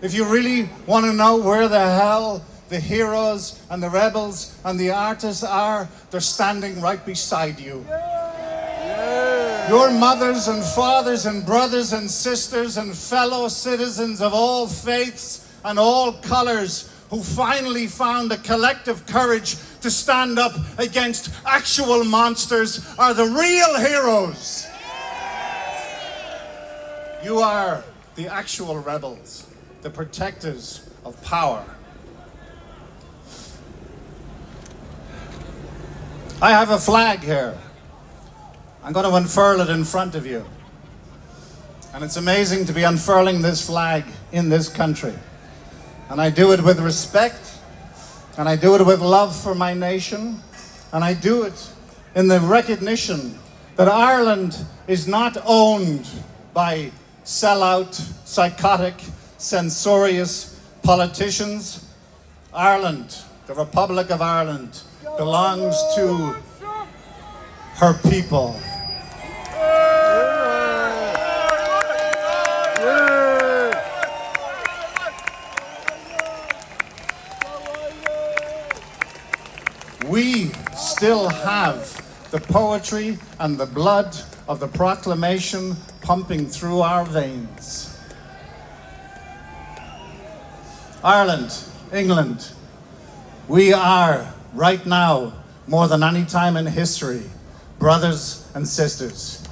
if you really want to know where the hell the heroes and the rebels and the artists are, they're standing right beside you. Your mothers and fathers and brothers and sisters and fellow citizens of all faiths and all colors who finally found the collective courage to stand up against actual monsters are the real heroes. You are the actual rebels, the protectors of power. I have a flag here. I'm going to unfurl it in front of you. And it's amazing to be unfurling this flag in this country. And I do it with respect, and I do it with love for my nation, and I do it in the recognition that Ireland is not owned by sellout, psychotic, censorious politicians. Ireland, the Republic of Ireland, belongs to her people. We still have the poetry and the blood of the proclamation pumping through our veins. Ireland, England, we are right now, more than any time in history, brothers and sisters.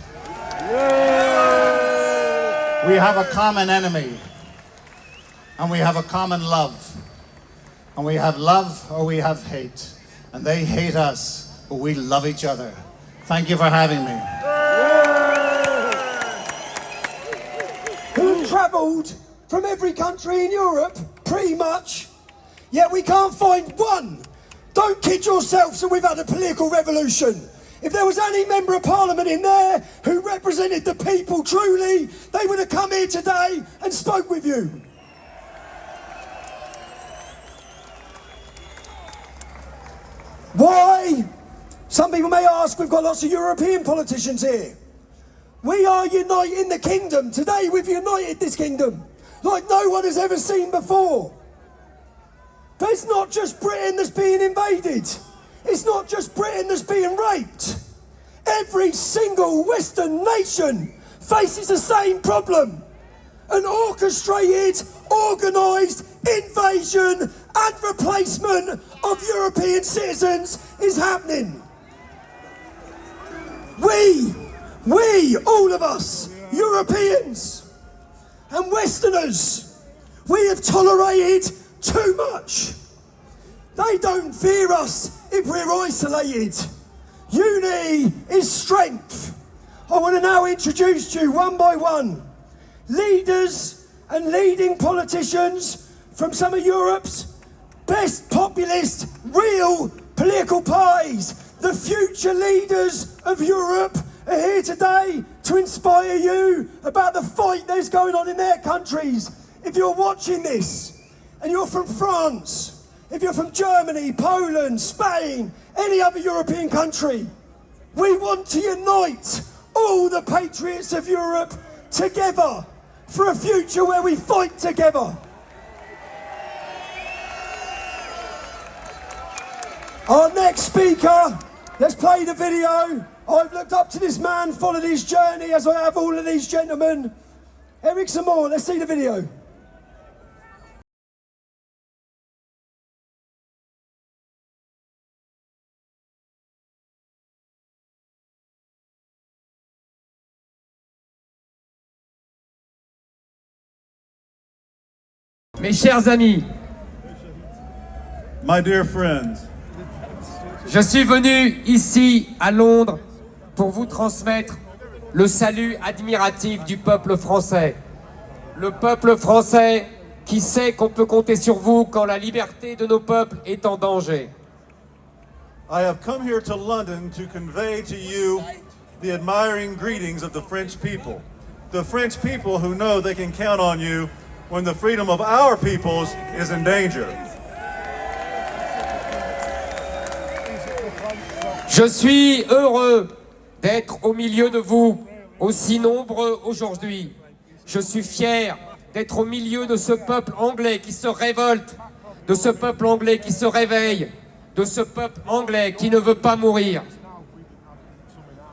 We have a common enemy, and we have a common love. And we have love or we have hate. And they hate us, but we love each other. Thank you for having me. Who've travelled from every country in Europe, pretty much, yet we can't find one. Don't kid yourselves that we've had a political revolution. If there was any member of parliament in there who represented the people truly, they would have come here today and spoke with you. Why? Some people may ask, we've got lots of European politicians here. We are uniting the kingdom. Today we've united this kingdom like no one has ever seen before. But it's not just Britain that's being invaded. It's not just Britain that's being raped. Every single Western nation faces the same problem. An orchestrated, organised invasion and replacement of European citizens is happening. We, all of us, Europeans and Westerners, we have tolerated too much. They don't fear us if we're isolated. Unity is strength. I want to now introduce to you one by one leaders and leading politicians from some of Europe's best populist, real political parties. The future leaders of Europe are here today to inspire you about the fight that's going on in their countries. If you're watching this and you're from France, if you're from Germany, Poland, Spain, any other European country, we want to unite all the patriots of Europe together for a future where we fight together. Our next speaker, let's play the video. I've looked up to this man, followed his journey as I have all of these gentlemen. Eric, some more, let's see the video. Mes chers amis, my dear friends, je suis venu ici à Londres pour vous transmettre le salut admiratif du peuple français. Le peuple français qui sait qu'on peut compter sur vous quand la liberté de nos peuples est en danger. I have come here to London to convey to you the admiring greetings of the French people. The French people who know they can count on you when the freedom of our peoples is in danger. Je suis heureux d'être au milieu de vous, aussi nombreux aujourd'hui. Je suis fier d'être au milieu de ce peuple anglais qui se révolte, de ce peuple anglais qui se réveille, de ce peuple anglais qui ne veut pas mourir.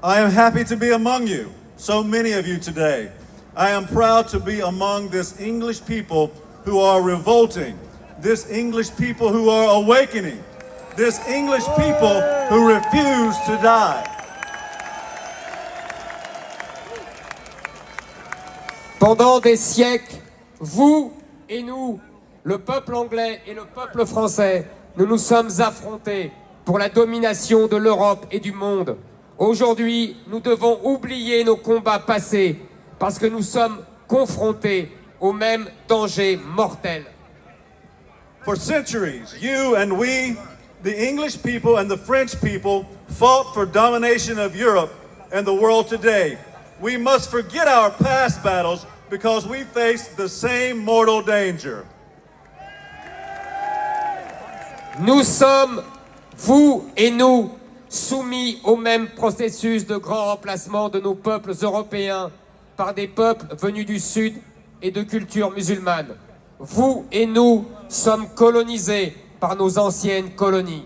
I am happy to be among you, so many of you today. I am proud to be among this English people who are revolting, this English people who are awakening, this English people who refuse to die. Pendant des siècles, vous et nous, le peuple anglais et le peuple français, nous nous sommes affrontés pour la domination de l'Europe et du monde. Aujourd'hui, nous devons oublier nos combats passés parce que nous sommes confrontés au même danger mortel. For centuries, you and we, the English people and the French people, fought for domination of Europe and the world today. We must forget our past battles because we face the same mortal danger. Nous sommes, vous et nous, soumis au même processus de grand remplacement de nos peuples européens par des peuples venus du Sud et de culture musulmane. Vous et nous sommes colonisés par nos anciennes colonies.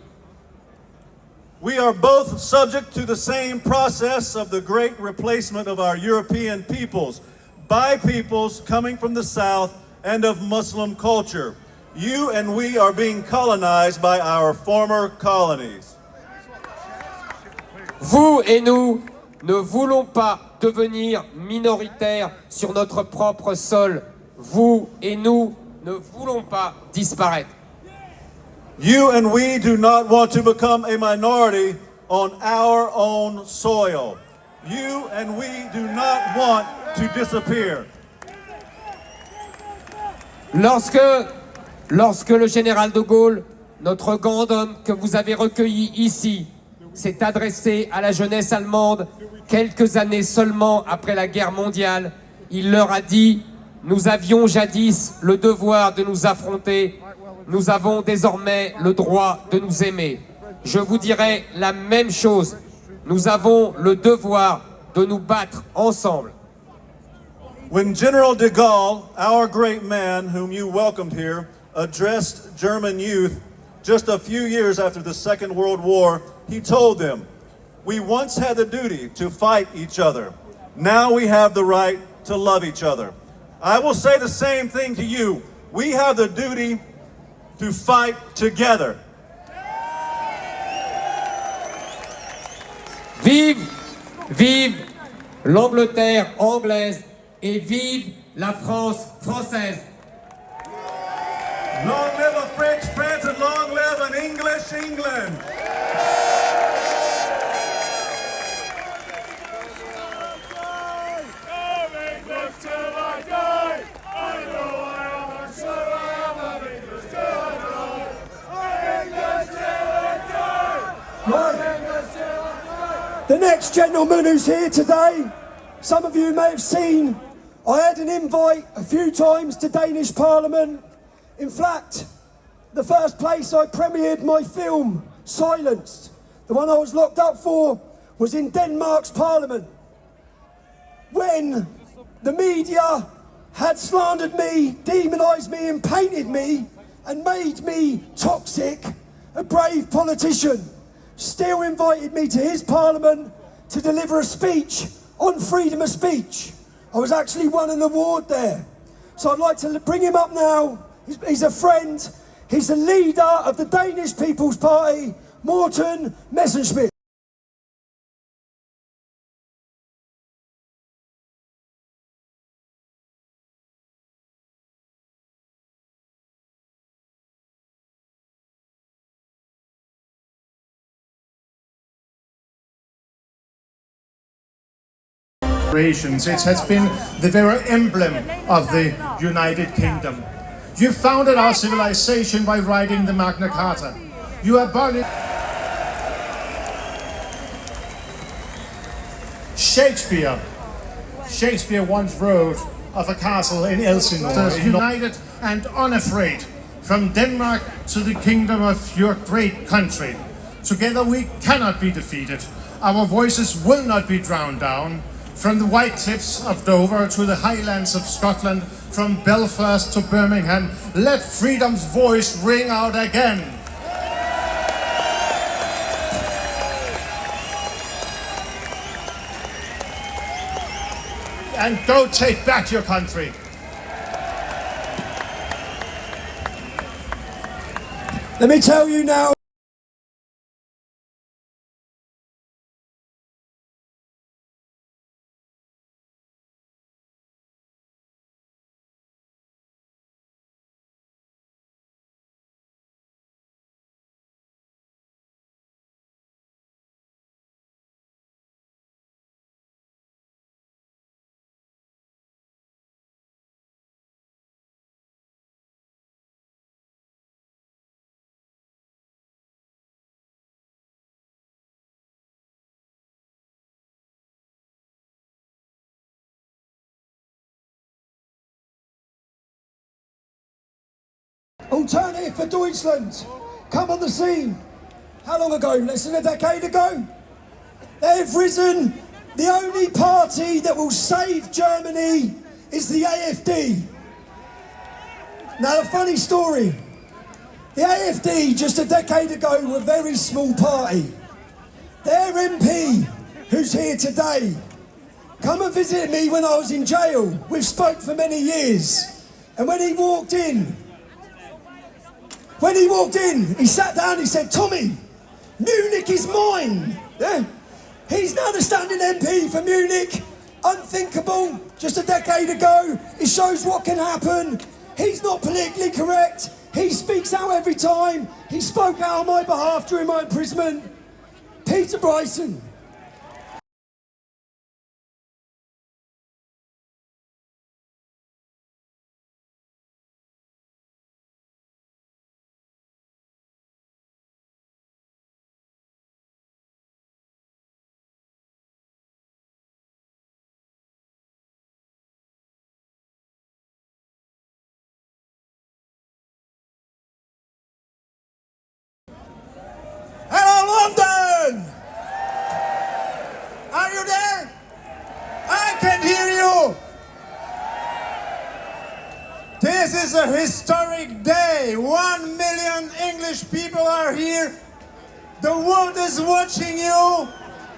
We are both subject to the same process of the great replacement of our European peoples by peoples coming from the South and of Muslim culture. You and we are being colonized by our former colonies. Vous et nous ne voulons pas devenir minoritaires sur notre propre sol. Vous et nous ne voulons pas disparaître. You and we do not want to become a minority on our own soil. You and we do not want to disappear. Lorsque le général de Gaulle, notre grand homme que vous avez recueilli ici, s'est adressé à la jeunesse allemande quelques années seulement après la guerre mondiale, il leur a dit « Nous avions jadis le devoir de nous affronter, nous avons désormais le droit de nous aimer. » Je vous dirai la même chose, nous avons le devoir de nous battre ensemble. When General de Gaulle, our great man whom you welcomed here, addressed German youth just a few years after the Second World War, he told them, "We once had the duty to fight each other. Now we have the right to love each other." I will say the same thing to you. We have the duty to fight together. Vive, vive l'Angleterre anglaise et vive la France française. Long live a French France and long live an English England. The next gentleman who's here today, some of you may have seen, I had an invite a few times to Danish Parliament. In fact, the first place I premiered my film, Silenced. The one I was locked up for was in Denmark's parliament, when the media had slandered me, demonised me and painted me and made me toxic. A brave politician still invited me to his parliament to deliver a speech on freedom of speech. I was actually won an award there. So I'd like to bring him up now. He's a friend. He's a leader of the Danish People's Party, Morten Messerschmidt. It has been the very emblem of the United Kingdom. You founded our civilization by writing the Magna Carta. You abolished Shakespeare. Shakespeare once wrote of a castle in Elsinore, united and unafraid, from Denmark to the kingdom of your great country. Together we cannot be defeated. Our voices will not be drowned down. From the white cliffs of Dover to the highlands of Scotland, from Belfast to Birmingham, let freedom's voice ring out again. And go take back your country. Let me tell you now. Alternative for Deutschland, come on the scene. How long ago? Less than a decade ago? They've risen. The only party that will save Germany is the AfD. Now, a funny story. The AfD, just a decade ago, were a very small party. Their MP, who's here today, come and visit me when I was in jail. We've spoke for many years. And when he walked in, he sat down, he said, "Tommy, Munich is mine." Yeah? He's now the standing MP for Munich. Unthinkable, just a decade ago. It shows what can happen. He's not politically correct. He speaks out every time. He spoke out on my behalf during my imprisonment. Peter Bryson. Hello, London! Are you there? I can hear you! This is a historic day. 1 million English people are here. The world is watching you,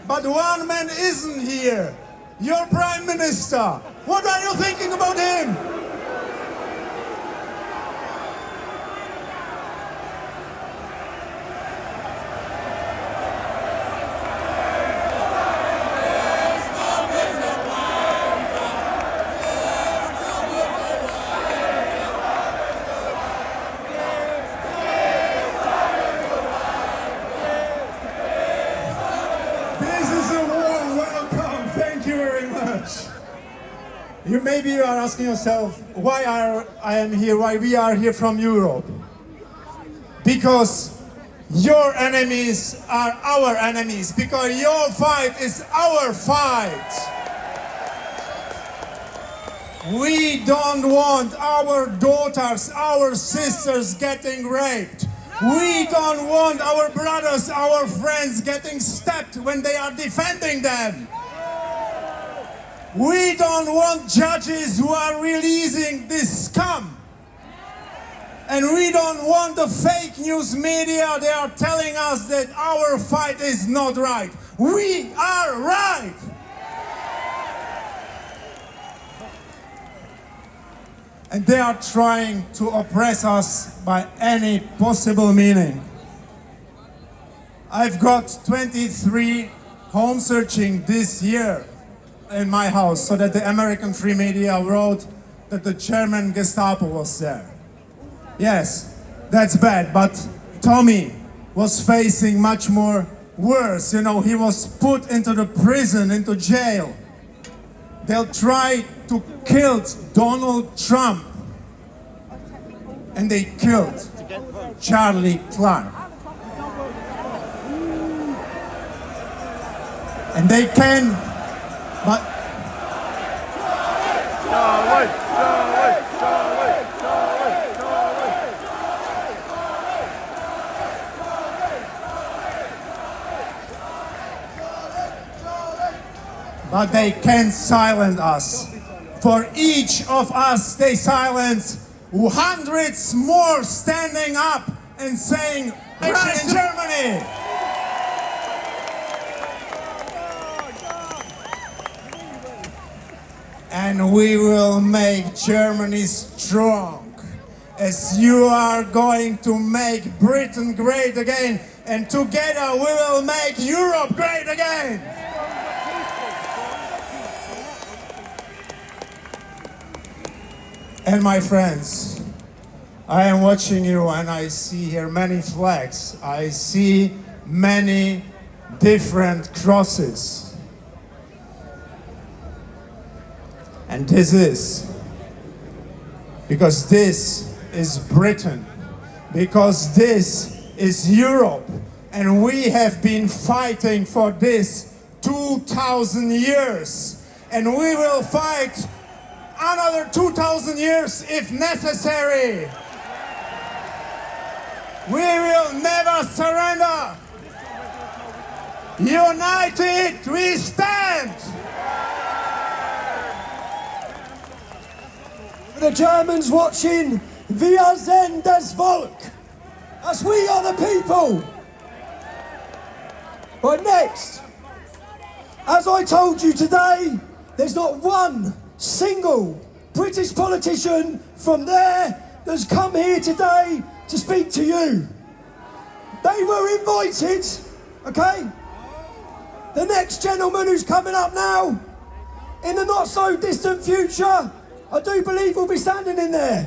but one man isn't here. Your Prime Minister. What are you thinking about him? Maybe you are asking yourself, why I am here, why we are here from Europe? Because your enemies are our enemies, because your fight is our fight. We don't want our daughters, our sisters getting raped. We don't want our brothers, our friends getting stabbed when they are defending them. We don't want judges who are releasing this scum. And we don't want the fake news media. They are telling us that our fight is not right. We are right. And they are trying to oppress us by any possible meaning. I've got 23 home searching this year in my house, so that the American free media wrote that the German Gestapo was there. Yes, that's bad, but Tommy was facing much more worse. You know, he was put into the prison, into jail. They'll try to kill Donald Trump. And they killed Charlie Clark. And they can, but they can silence us. For each of us, they silence hundreds more standing up and saying, "Right in Germany!" And we will make Germany strong, as you are going to make Britain great again, and together we will make Europe great again. And my friends, I am watching you and I see here many flags. I see many different crosses. And this is because this is Britain, because this is Europe, and we have been fighting for this 2,000 years, and we will fight another 2,000 years if necessary. We will never surrender. United we stand. For the Germans watching, wir sind das Volk. As we are the people. Right, next. As I told you today, there's not one single British politician from there that's come here today to speak to you. They were invited, okay? The next gentleman who's coming up now, in the not so distant future, I do believe will be standing in there.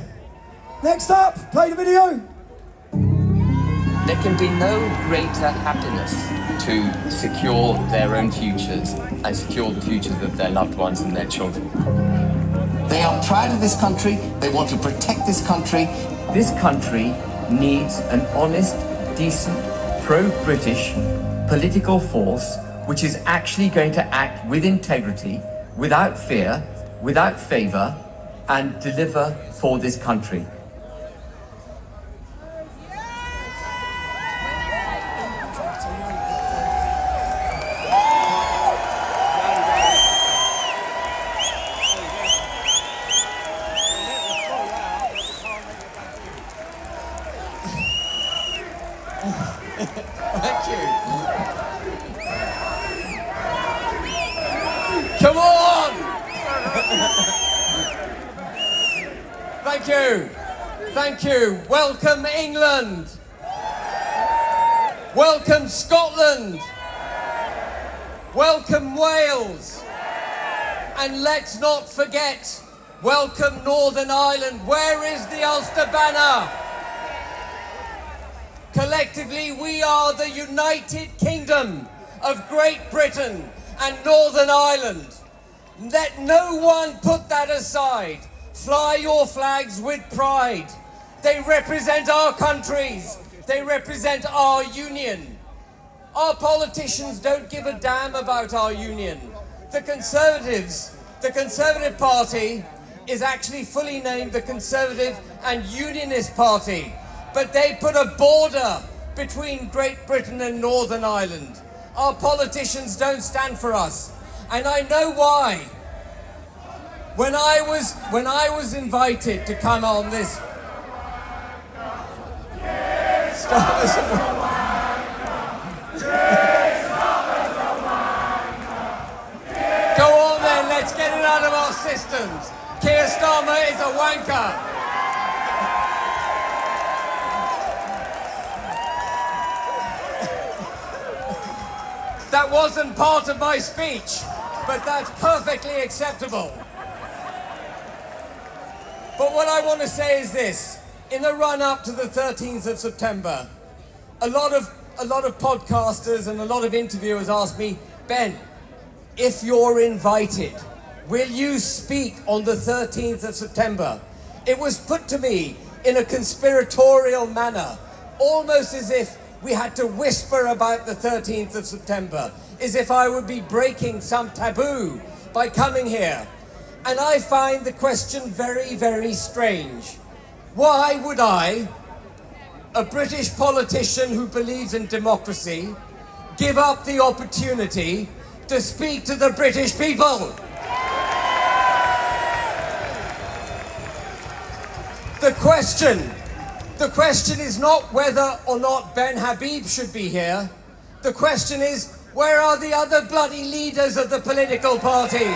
Next up, play the video. There can be no greater happiness to secure their own futures and secure the futures of their loved ones and their children. They are proud of this country. They want to protect this country. This country needs an honest, decent, pro-British political force which is actually going to act with integrity, without fear, without favour, and deliver for this country. Thank you. Come on! Thank you. Thank you. Welcome England. Welcome Scotland. Welcome Wales. And let's not forget, welcome Northern Ireland. Where is the Ulster banner? Collectively, we are the United Kingdom of Great Britain and Northern Ireland. Let no one put that aside. Fly your flags with pride. They represent our countries. They represent our union. Our politicians don't give a damn about our union. The Conservative Party is actually fully named the Conservative and Unionist Party, but they put a border between Great Britain and Northern Ireland. Our politicians don't stand for us, and I know why. When I was invited to come on this, go on then, let's get it out of our systems. Keir Starmer is a wanker. That wasn't part of my speech, but that's perfectly acceptable. But what I want to say is this. In the run-up to the 13th of September, a lot of podcasters and a lot of interviewers asked me, Ben, if you're invited, will you speak on the 13th of September? It was put to me in a conspiratorial manner, almost as if we had to whisper about the 13th of September, as if I would be breaking some taboo by coming here. And I find the question very, very strange. Why would I, a British politician who believes in democracy, give up the opportunity to speak to the British people? The question is not whether or not Ben Habib should be here. The question is, where are the other bloody leaders of the political parties?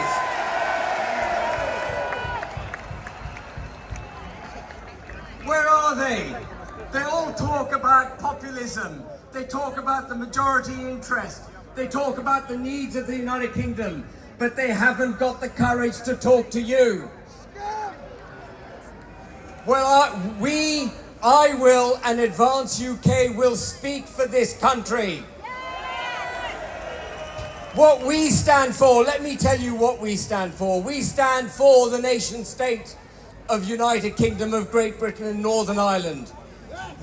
Where are they? They all talk about populism. They talk about the majority interest. They talk about the needs of the United Kingdom, but they haven't got the courage to talk to you. Well, I will, and Advance UK will speak for this country. What we stand for, let me tell you what we stand for. We stand for the nation state of United Kingdom of Great Britain and Northern Ireland.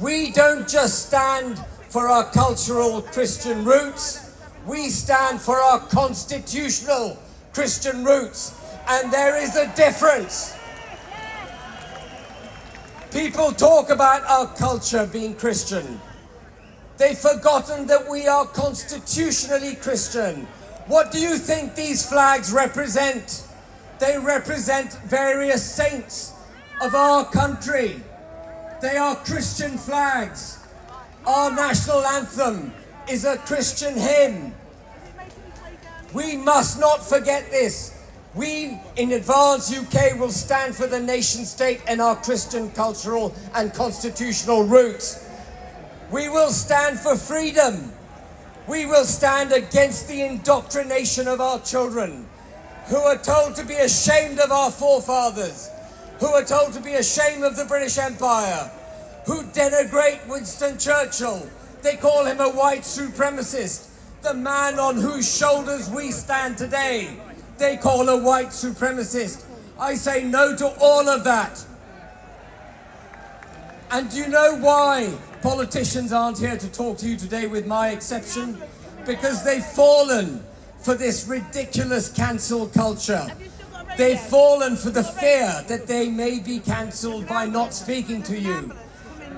We don't just stand for our cultural Christian roots, we stand for our constitutional Christian roots, and there is a difference. People talk about our culture being Christian. They've forgotten that we are constitutionally Christian. What do you think these flags represent? They represent various saints of our country. They are Christian flags. Our national anthem is a Christian hymn. We must not forget this. We, in Advance UK, will stand for the nation state and our Christian cultural and constitutional roots. We will stand for freedom. We will stand against the indoctrination of our children, who are told to be ashamed of our forefathers, who are told to be ashamed of the British Empire, who denigrate Winston Churchill. They call him a white supremacist, the man on whose shoulders we stand today. They call a white supremacist. I say no to all of that. And do you know why politicians aren't here to talk to you today, with my exception? Because they've fallen for this ridiculous cancel culture. They've fallen for the fear that they may be cancelled by not speaking to you.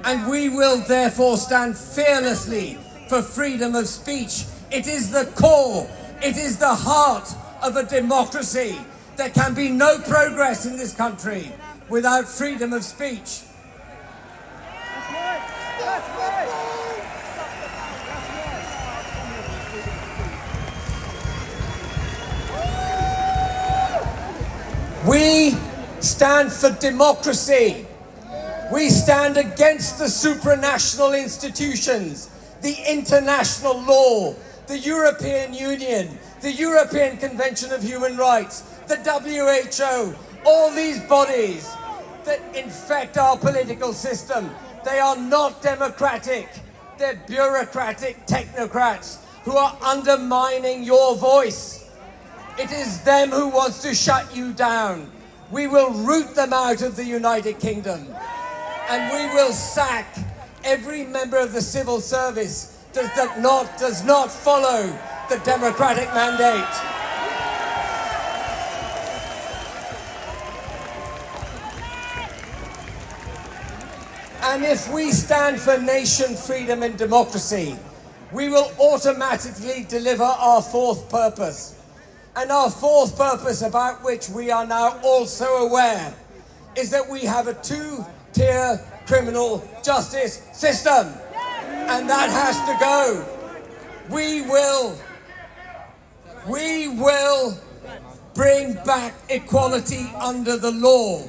And we will therefore stand fearlessly for freedom of speech. It is the core, it is the heart of a democracy. There can be no progress in this country without freedom of speech. We stand for democracy. We stand against the supranational institutions, the international law, the European Union, the European Convention of Human Rights, the WHO, all these bodies that infect our political system. They are not democratic. They're bureaucratic technocrats who are undermining your voice. It is them who wants to shut you down. We will root them out of the United Kingdom, and we will sack every member of the civil service that does not follow the democratic mandate. And if we stand for nation, freedom and democracy, we will automatically deliver our fourth purpose. And our fourth purpose, about which we are now also aware, is that we have a two-tier criminal justice system. And that has to go. We will bring back equality under the law.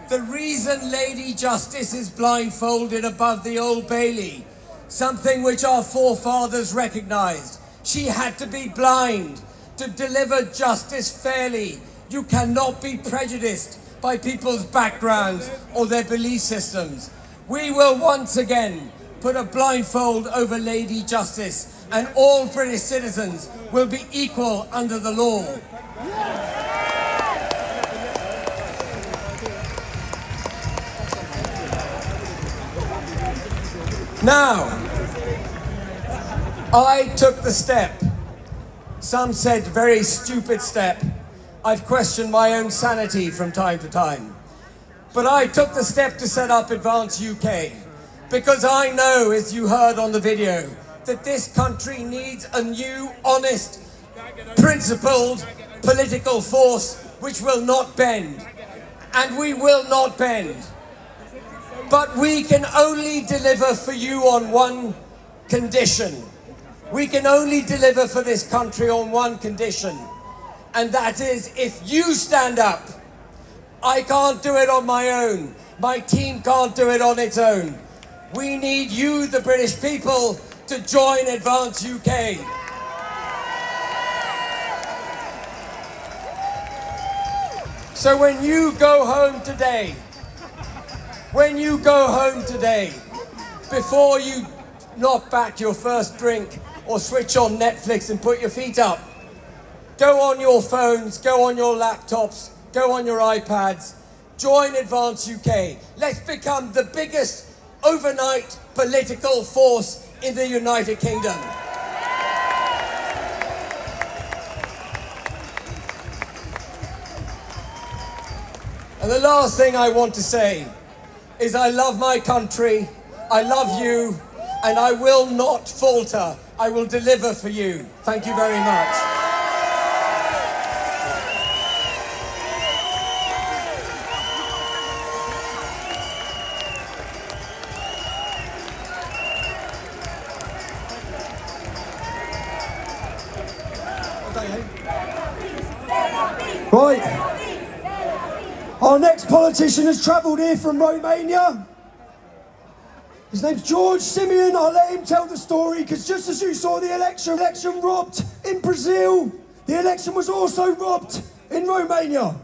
The reason Lady Justice is blindfolded above the Old Bailey, something which our forefathers recognized. She had to be blind to deliver justice fairly. You cannot be prejudiced by people's backgrounds or their belief systems. We will once again put a blindfold over Lady Justice, and all British citizens will be equal under the law. Now, I took the step. Some said very stupid step. I've questioned my own sanity from time to time. But I took the step to set up Advance UK because I know, as you heard on the video, that this country needs a new, honest, principled political force which will not bend. And we will not bend. But we can only deliver for you on one condition. We can only deliver for this country on one condition. And that is, if you stand up. I can't do it on my own. My team can't do it on its own. We need you, the British people, to join Advance UK. So when you go home today, before you knock back your first drink or switch on Netflix and put your feet up, go on your phones, go on your laptops, go on your iPads, join Advance UK. Let's become the biggest overnight political force in the United Kingdom. And the last thing I want to say is I love my country, I love you, and I will not falter. I will deliver for you. Thank you very much. Right. Our next politician has travelled here from Romania. His name's George Simeon. I'll let him tell the story, because just as you saw the election robbed in Brazil, the election was also robbed in Romania.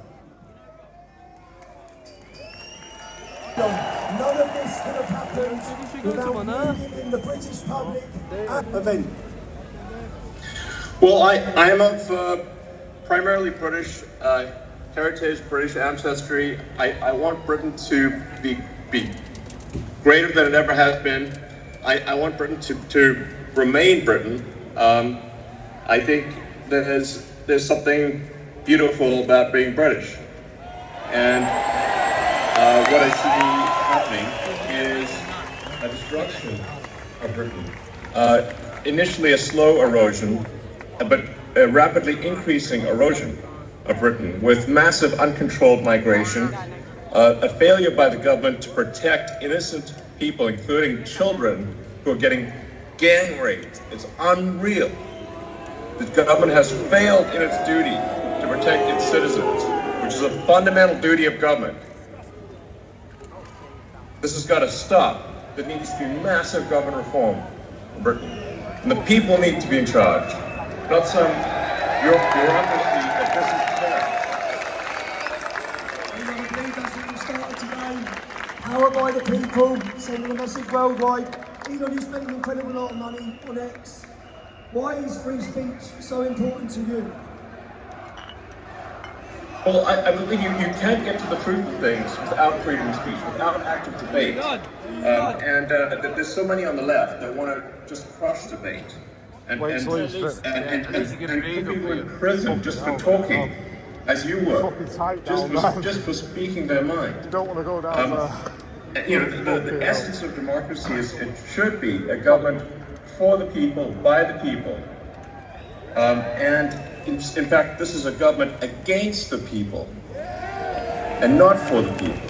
None of this could have happened without giving the British public an event. Well, I am of primarily British heritage, British ancestry. I want Britain to be greater than it ever has been. I want Britain to remain Britain. I think there's something beautiful about being British. And what I see happening is a destruction of Britain. Initially a slow erosion, but a rapidly increasing erosion of Britain, with massive uncontrolled migration, a failure by the government to protect innocent people, including children, who are getting gang raped. It's unreal. The government has failed in its duty to protect its citizens, which is a fundamental duty of government. This has got to stop. There needs to be massive government reform in Britain. And the people need to be in charge, not some bureaucracy that doesn't care. Powered by the people, sending a message worldwide. Elon, you spend an incredible lot of money on X. Why is free speech so important to you? Well, I believe you can't get to the truth of things without freedom of speech, without active debate. There's so many on the left that want to just crush debate. And put people in prison just for talking, as you were, just for speaking their mind. You don't want to go down You know, the essence of democracy is it should be a government for the people, by the people. And in fact, this is a government against the people and not for the people.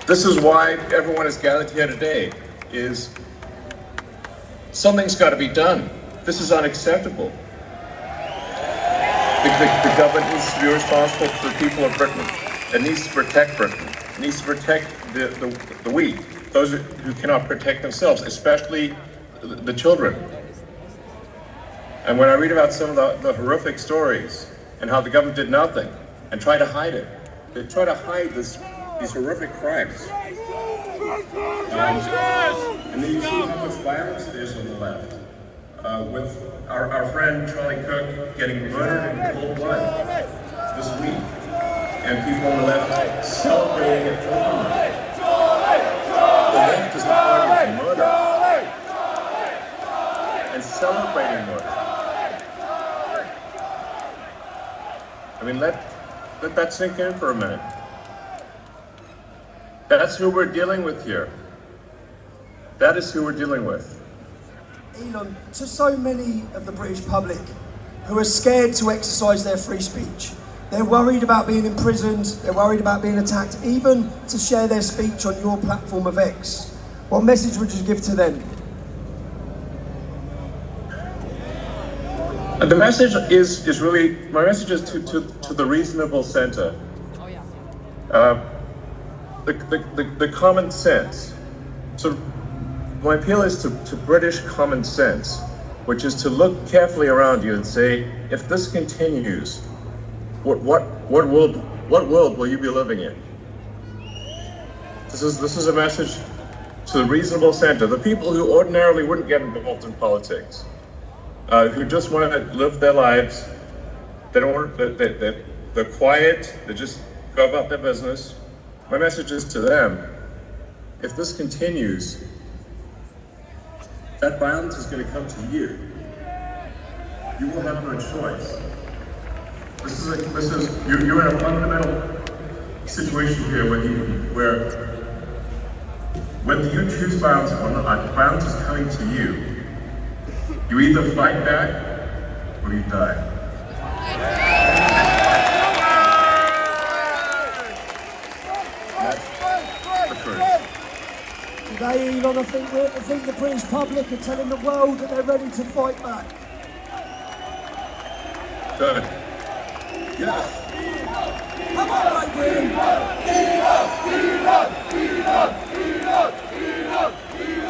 This is why everyone is gathered here today, is something's got to be done. This is unacceptable. The government needs to be responsible for the people of Britain. It needs to protect Britain. It needs to protect the weak, those who cannot protect themselves, especially the children. And when I read about some of the horrific stories and how the government did nothing and tried to hide it, they try to hide these horrific crimes. And then you see how much violence there is on the left. With our friend Charlie Kirk getting murdered in cold blood this week, and people on the left celebrating it openly. The left is the party of murder and celebrating murder. I mean, let that sink in for a minute. That's who we're dealing with here. That is who we're dealing with. Elon, to so many of the British public who are scared to exercise their free speech, they're worried about being imprisoned, they're worried about being attacked, even to share their speech on your platform of X. What message would you give to them? The message is really, my message is to the reasonable centre. The common sense. So my appeal is to British common sense, which is to look carefully around you and say, if this continues, what world will you be living in? This is a message to the reasonable centre, the people who ordinarily wouldn't get involved in politics, who just want to live their lives. They don't want, they're quiet. They just go about their business. My message is to them: if this continues, that violence is going to come to you. You will have no choice. You're in a fundamental situation here where whether you choose violence or not, violence is coming to you. You either fight back or you die. Today, Elon, I think the British public are telling the world that they're ready to fight back. Good. Yes. Come on, Britain!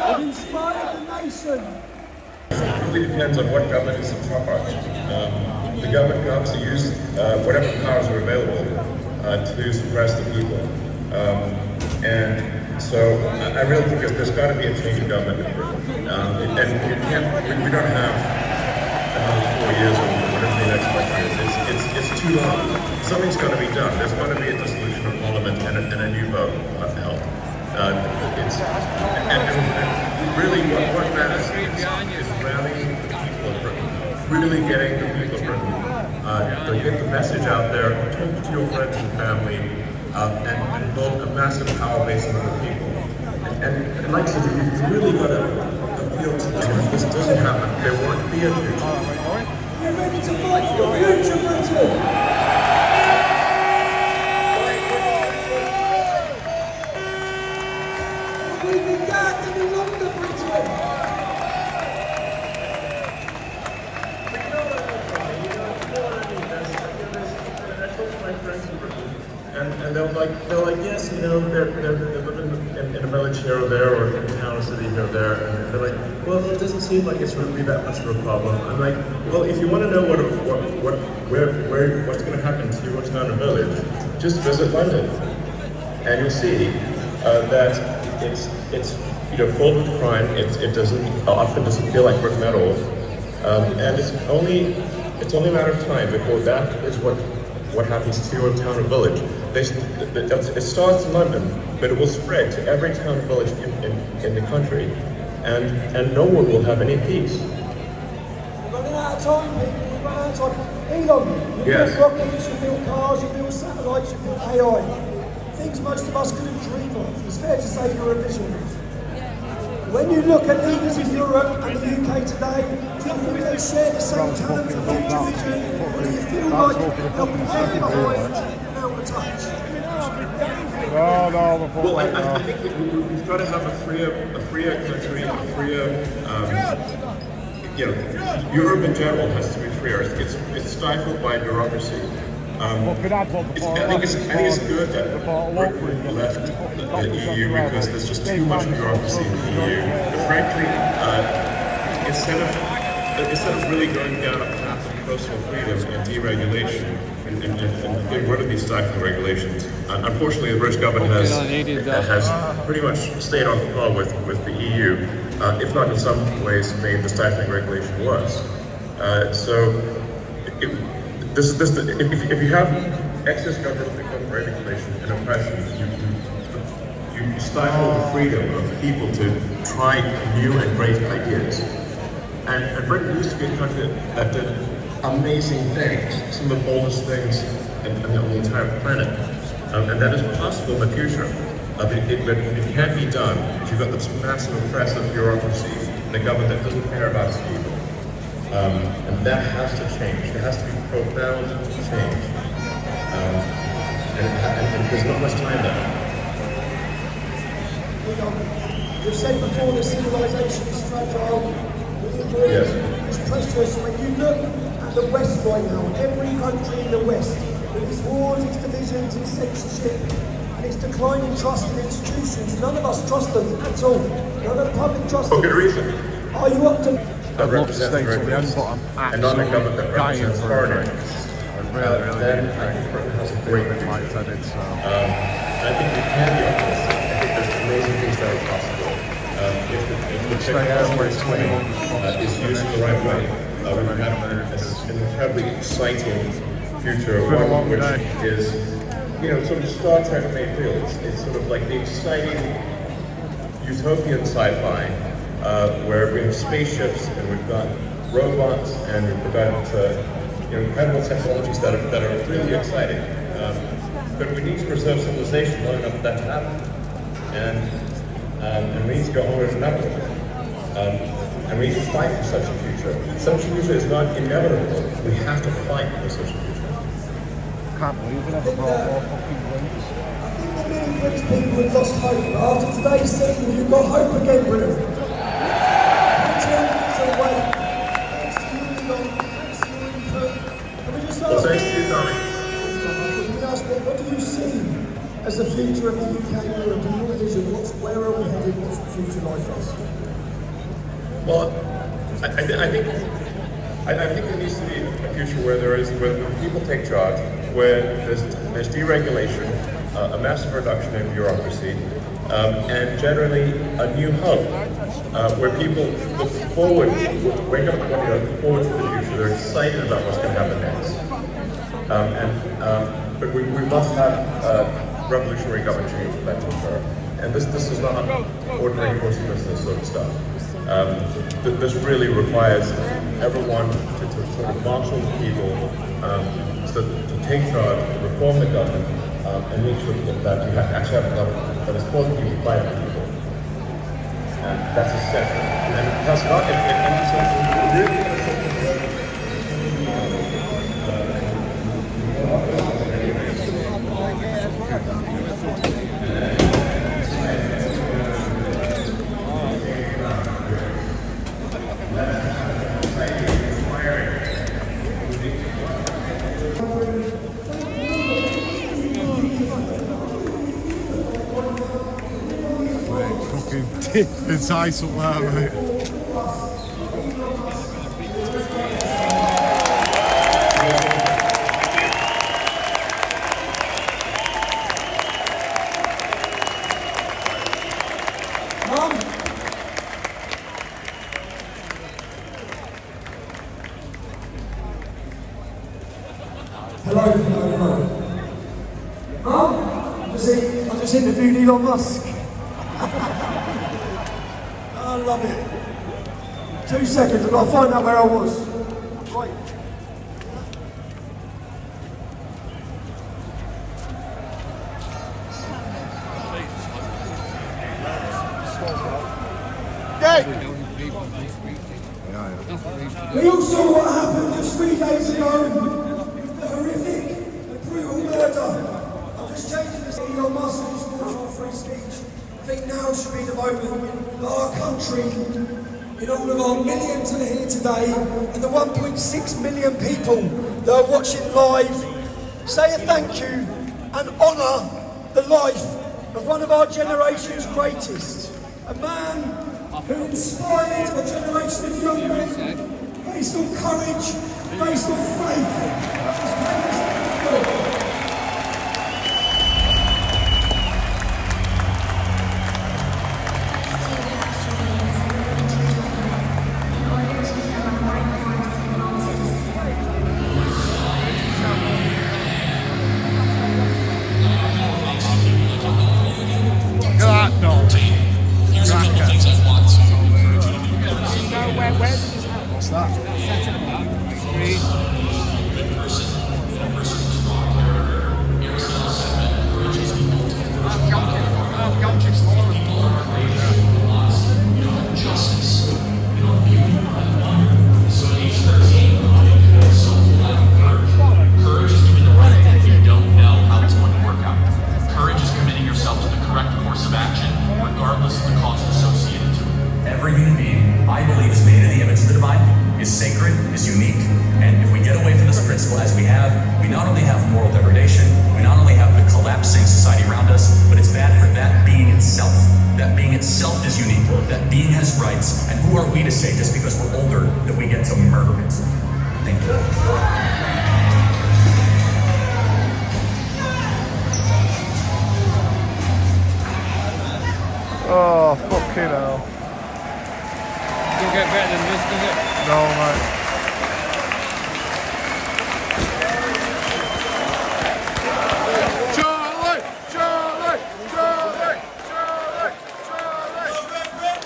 You've inspired the nation. It really depends on what government is in charge. The government can obviously use whatever powers are available to suppress the people. And so I really think there's got to be a change of government in Britain. And we don't have another 4 years or whatever the next election is. It's too long. Something's got to be done. There's got to be a dissolution of Parliament and a new vote held. And really what matters is rallying the people of Britain, really getting the people of Britain to get the message out there, talk to your friends and family, and build a massive power base among the people. And like I said, you've really got to appeal to them. If this doesn't happen, there won't be a future. We're ready to fight for the future, Britain! And they're like, yes, you know, they're living in a village here or there, or in a town or city here or there, and they're like, well, it doesn't seem like it's really that much of a problem. I'm like, well, if you want to know what's going to happen to your town or village, just visit London, and you'll see that it's full with crime. It often doesn't feel like Britain at all, and it's only a matter of time before that is what happens to your town or village. It starts in London, but it will spread to every town or village in the country, and no one will have any peace. We're running out of time, people. We're running out of time. Elon, you Yes. build rockets, you build cars, you build satellites, you build AI. things most of us couldn't dream of. It's fair to say you're a visionary. When you look at leaders in Europe and the UK today, do you think they share the same talent and future vision, or do you feel like they'll be left behind and out of touch? Well, I think we've got to have a freer country, a freer, Europe in general has to be freer. It's stifled by bureaucracy. I think it's good that Britain left the EU because there's just too much bureaucracy in the EU. But frankly, instead of really going down a path of personal freedom and deregulation and getting rid of these stifling regulations, unfortunately the British government has pretty much stayed on par with the EU, if not in some ways made the stifling regulation worse. If you have excess government regulation and oppression, you stifle the freedom of people to try new and great ideas. And Britain used to be a country that did amazing things, some of the boldest things on the entire planet. And that is possible in the future. It can be done if you've got this massive oppressive bureaucracy and a government that doesn't care about its people. And that has to change. There has to be profound change. And there's not much time left. You've said before that civilization is fragile. Yes. It's precious. When you look at the West right now, every country in the West, with its wars, its divisions, its censorship, and its declining trust in institutions, none of us trust them at all. None of the public trust them. For good reason. Are you up to... That represents residents, and not a government that represents foreigners. Then I think Britain has a great future. I think we can be optimistic. I think there's amazing things that are possible. If the technology is used in the right way, we can have an incredibly exciting future, one which is, sort of Star Trek may feel. It's sort of like the exciting utopian sci-fi, where we have spaceships and we've got robots and we've got incredible technologies that are really exciting. But we need to preserve civilization long enough for that to happen. And we need to go on with another and we need to fight for such a future. Such a future is not inevitable. We have to fight for such a future. Can't believe it, ever brought more fucking wins. I think that many British people have lost hope. After today's scene, you've got hope again, Britain. Britain is away. Thanks to you, Elon. Thanks to your input. Can we just ask... Thanks to you, Tommy. Can we ask, what do you see as the future of the UK and Europe? In your vision, where are we headed? What's the future like for us? Well, I think there needs to be a future where people take charge, where there's deregulation, a massive reduction in bureaucracy, and generally a new hope, where people look forward, wake up one day, look forward to the future. They're excited about what's going to happen next. But we must have revolutionary government change for that to occur. And this is not ordinary course of business sort of stuff. This really requires everyone to sort of marshal the people, to take charge, reform the government, and make sure that you actually have a government that is for the people, by the people. And that's essential. And it has not, It's ice up there, mate. Hello. Mum, I just interviewed Elon Musk. I love it. 2 seconds and I'll find out where I was. Right. We all saw what happened just 3 days ago. The horrific and brutal murder. I'm just changing this. Elon Musk is for free speech. I think now should be the moment that our country, in all of our millions that are here today, and the 1.6 million people that are watching live, say a thank you and honour the life of one of our generation's greatest. A man who inspired a generation of young men based on courage, based on faith. Oh, fucking hell. Don't get better than this, does it? No, mate. Charlie! Charlie! Charlie! Charlie! Charlie!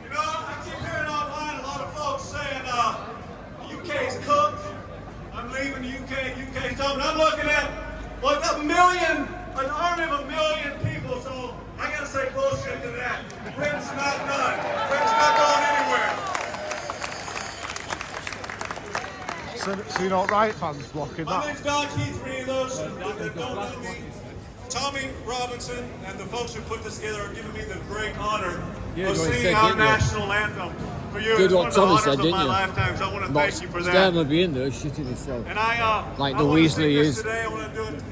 You know, I keep hearing online a lot of folks saying the UK's cooked. I'm leaving the UK, UK's done. I'm looking at like an army of 1 million people, so I gotta say bullshit to that. Britain's not done. Britain's not going anywhere. So you're not right fans blocking My that? name's Don Keith, for any of those that don't know me. Tommy Robinson and the folks who put this together are giving me the great honor of singing our national anthem for you. Did what It's one Tommy of the said, honors of didn't my you? lifetime, so I want to Not thank you for that. scared of being there, shitting himself. And I like the wanna Weasley sing this is. today. I want to do it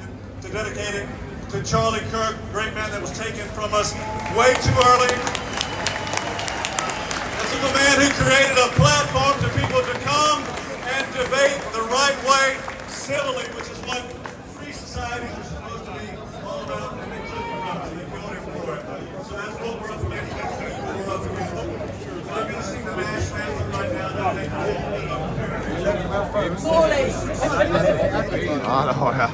to dedicate it to Charlie Kirk, great man that was taken from us way too early. This is the man who created a platform for people to come and debate the right way civilly, which is what free societies are supposed to be all about, and they took it from us, and they killed him for it. So that's what we're up against. That's what we're up against. So I'm going to sing the national anthem right now, and I'll take a little bit of I know, yeah.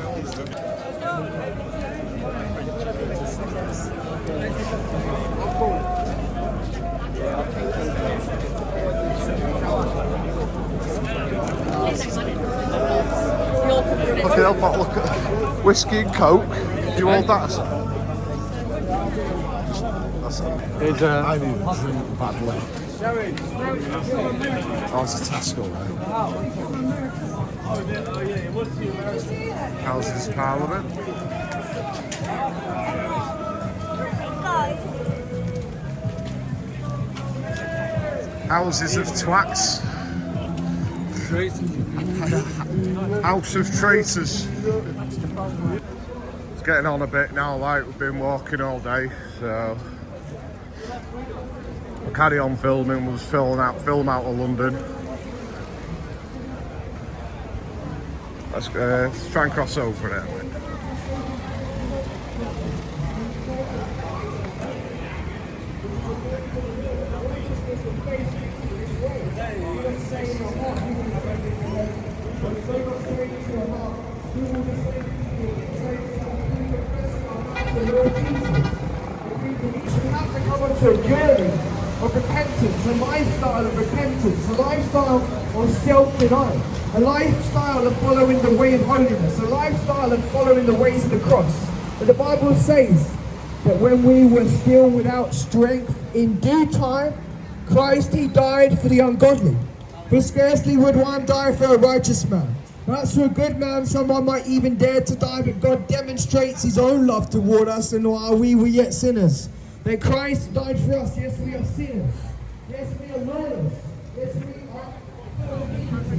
Fucking hell, but look at whiskey and coke. Do you hold that? It's I need a drink badly. Oh, it's a Tesco, right? How's this Parliament? Houses of twats. House of traitors. It's getting on a bit now, like we've been walking all day, so we'll carry on filming. We'll just film out of London. Let's try and cross over it. To a journey of repentance, a lifestyle of repentance, a lifestyle of self-denial, a lifestyle of following the way of holiness, a lifestyle of following the ways of the cross. But the Bible says that when we were still without strength, in due time, Christ, he died for the ungodly. For scarcely would one die for a righteous man. Perhaps for a good man, someone might even dare to die, but God demonstrates his own love toward us, and while we were yet sinners, that Christ died for us. Yes, we are sinners. Yes, we are murderers. Yes, we are disobedient.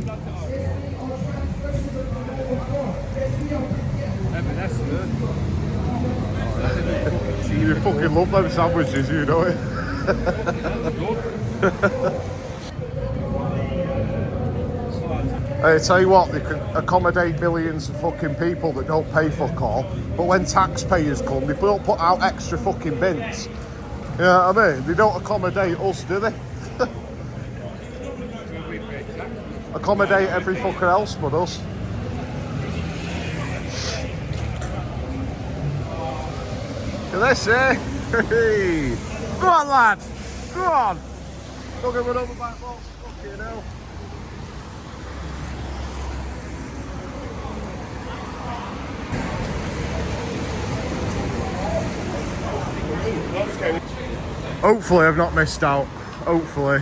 Yes, we are transgressors of the law of God. Yes, we are You fucking love them sandwiches, you know it. I tell you what, they can accommodate millions of fucking people that don't pay fuck all, but when taxpayers come, they don't put out extra fucking bins. You know what I mean? They don't accommodate us, do they? Accommodate every fucker else but us. Look at this, eh? Hey. Go on, lads! Go on! Don't get run over by balls. Fucking hell. Hopefully I've not missed out. Hopefully.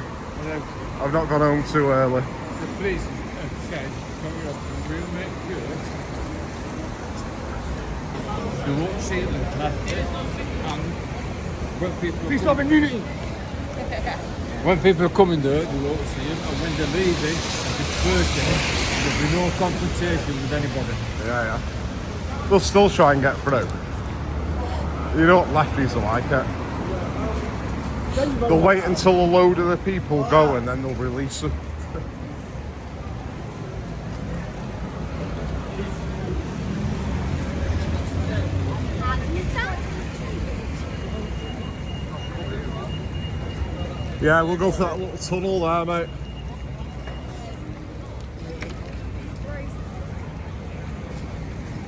I've not gone home too early. The police have said we'll make sure they won't see them left and when people peace, love and unity. When people are coming there, they won't see them, and when they're leaving, dispersing, there'll be no confrontation with anybody. Yeah. They'll still try and get through. You know what lefties are like it. They'll wait until a load of the people go and then they'll release them. Yeah, we'll go for that little tunnel there, mate.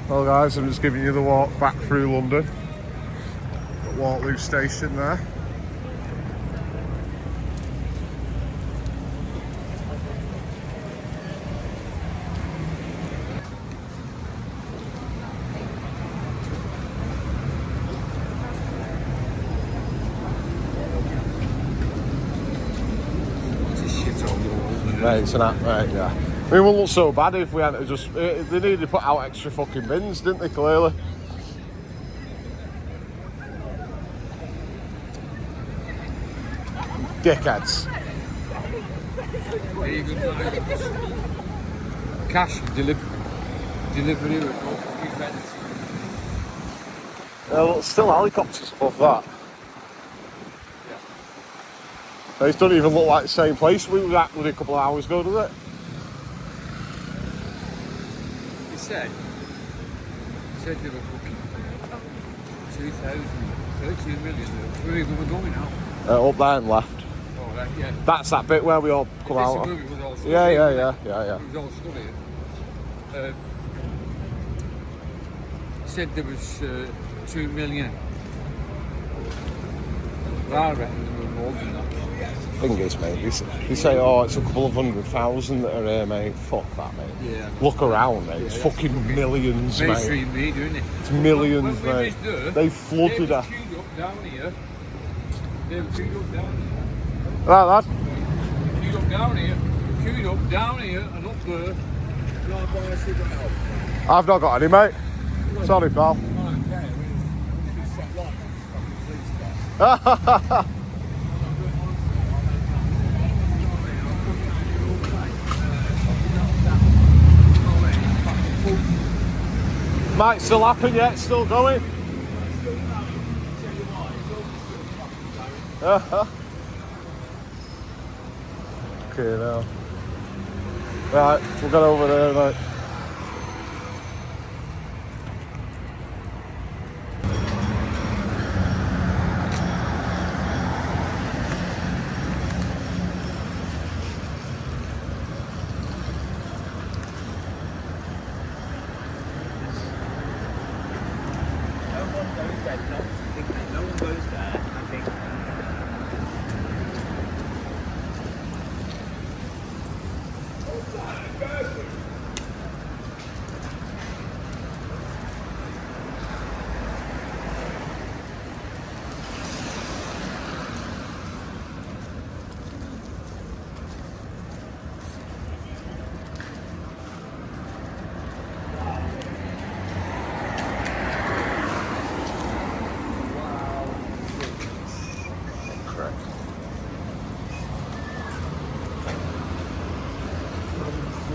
Well guys, I'm just giving you the walk back through London. At Waterloo Station there. Right, it's an app, right, yeah. I mean, it wouldn't look so bad if we hadn't just... They needed to put out extra fucking bins, didn't they, clearly? Dickheads. Cash delivery with no events. Well, still helicopters above that. It doesn't even look like the same place we were at a couple of hours ago, does it? He said they were booking 32 million. Where we were going now? Up there and left. Oh, right, yeah. That's that bit where we all come out. Yeah. It was all study. Said there was 2 million. Well, I reckon there were more than that. Thing is, mate, you say, oh, it's a couple of 100,000 that are here, mate. Fuck that, mate. Yeah. Look around, mate. It's fucking millions, mate. Mainstream media, isn't it? It's millions, mate. They flooded her. They were queued up down here. Right, lad. Queued up down here. Queued up down here and up there. I've not got any, mate. Sorry, pal. Might still happen yet, still going. Okay, now. Right, we'll get over there, mate.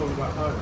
going back home.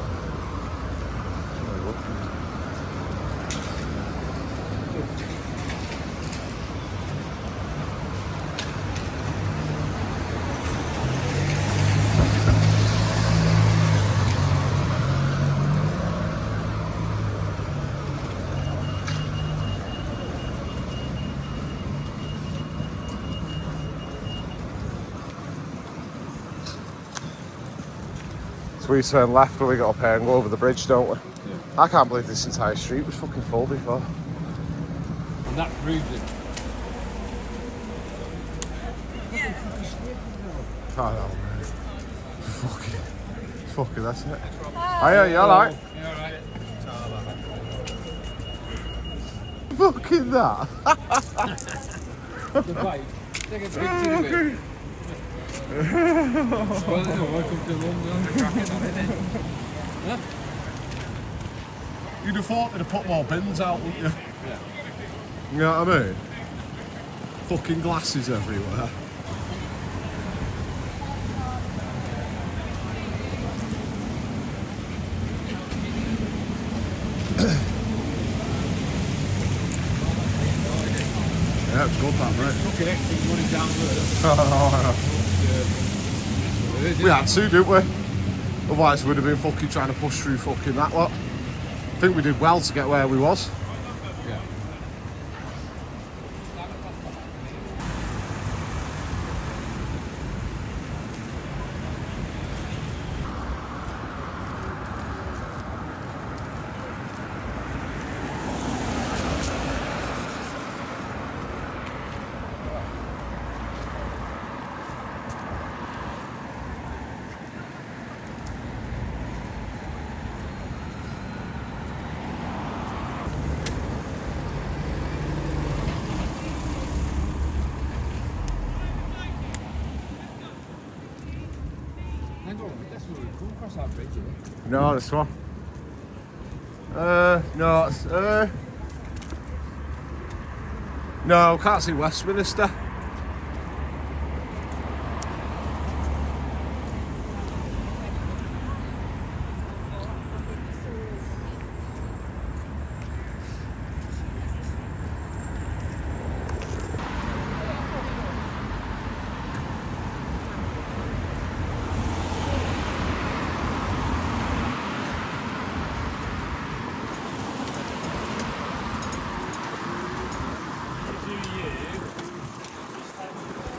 So we turn left when we got up here and go over the bridge, don't we? Yeah. I can't believe this entire street was fucking full before. And that proves it. Oh no, man. Fucking, that's it. Hiya, you alright? You alright? Fucking that. The bike. Take a picture of it. Welcome to London. Yeah. You'd have thought they'd have put more bins out, wouldn't you? Yeah. You know what I mean? Fucking glasses everywhere. Yeah, it's good that, mate. Fucking exit money down there. We had to, didn't we? Otherwise we'd have been fucking trying to push through fucking that lot. I think we did well to get where we was. Yeah. No, this one. No, it's, no, can't see Westminster.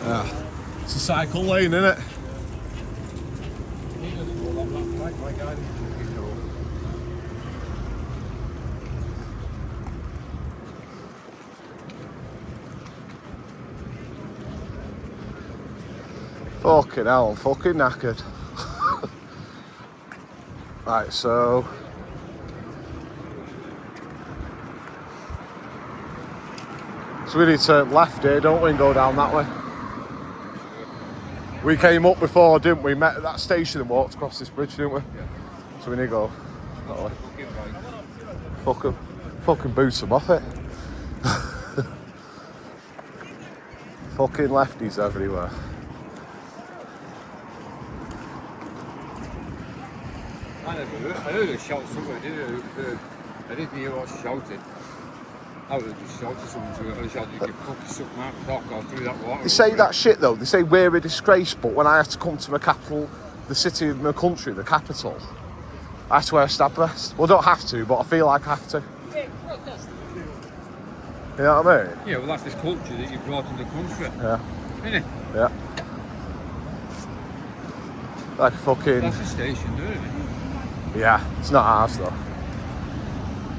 Yeah, it's a cycle lane, isn't it? Fucking hell, I'm fucking knackered. Right, so we need to turn left here, don't we, and go down that way. We came up before, didn't we? Met at that station and walked across this bridge, didn't we? Yeah. So we need to go that way. Fucking boot them off it. Fucking lefties everywhere. I heard her shout somewhere, I didn't hear what she shouted. I would have just shouted something to her. I shouted, you can fucking suck my cock or through that water. They say that shit though, they say we're a disgrace, but when I have to come to my capital, the city of my country, the capital, I have to wear a stab vest. Well, I don't have to, but I feel like I have to. You know what I mean? Yeah, well that's this culture that you brought in the country. Yeah. Isn't it? Yeah. Like fucking... That's a station, isn't it? Yeah, it's not ours though.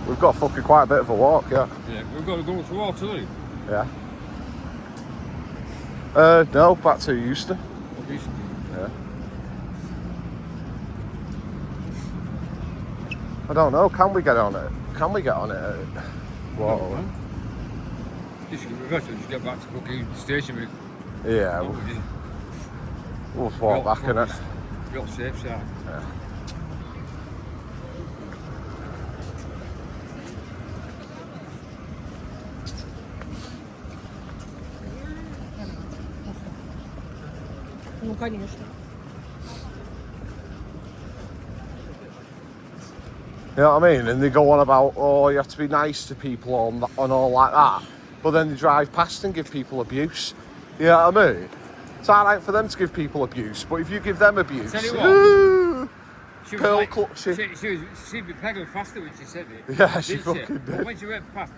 We've got fucking quite a bit of a walk, yeah. Yeah, we've got to go to Waterloo. Yeah. No, back to Euston. Yeah. I don't know, can we get on it? Can we get on it at Waterloo? We've got to just get back to fucking station. Yeah. We'll walk back in it. Real safe side. Yeah. Ну, конечно. You know what I mean? And they go on about, oh, you have to be nice to people and all like that. But then they drive past and give people abuse. You know what I mean? It's alright for them to give people abuse, but if you give them abuse, Tell you what, she was pearl like, clutching. she'd be pegging faster when she said it. Yeah, she didn't fucking did. But when she went past,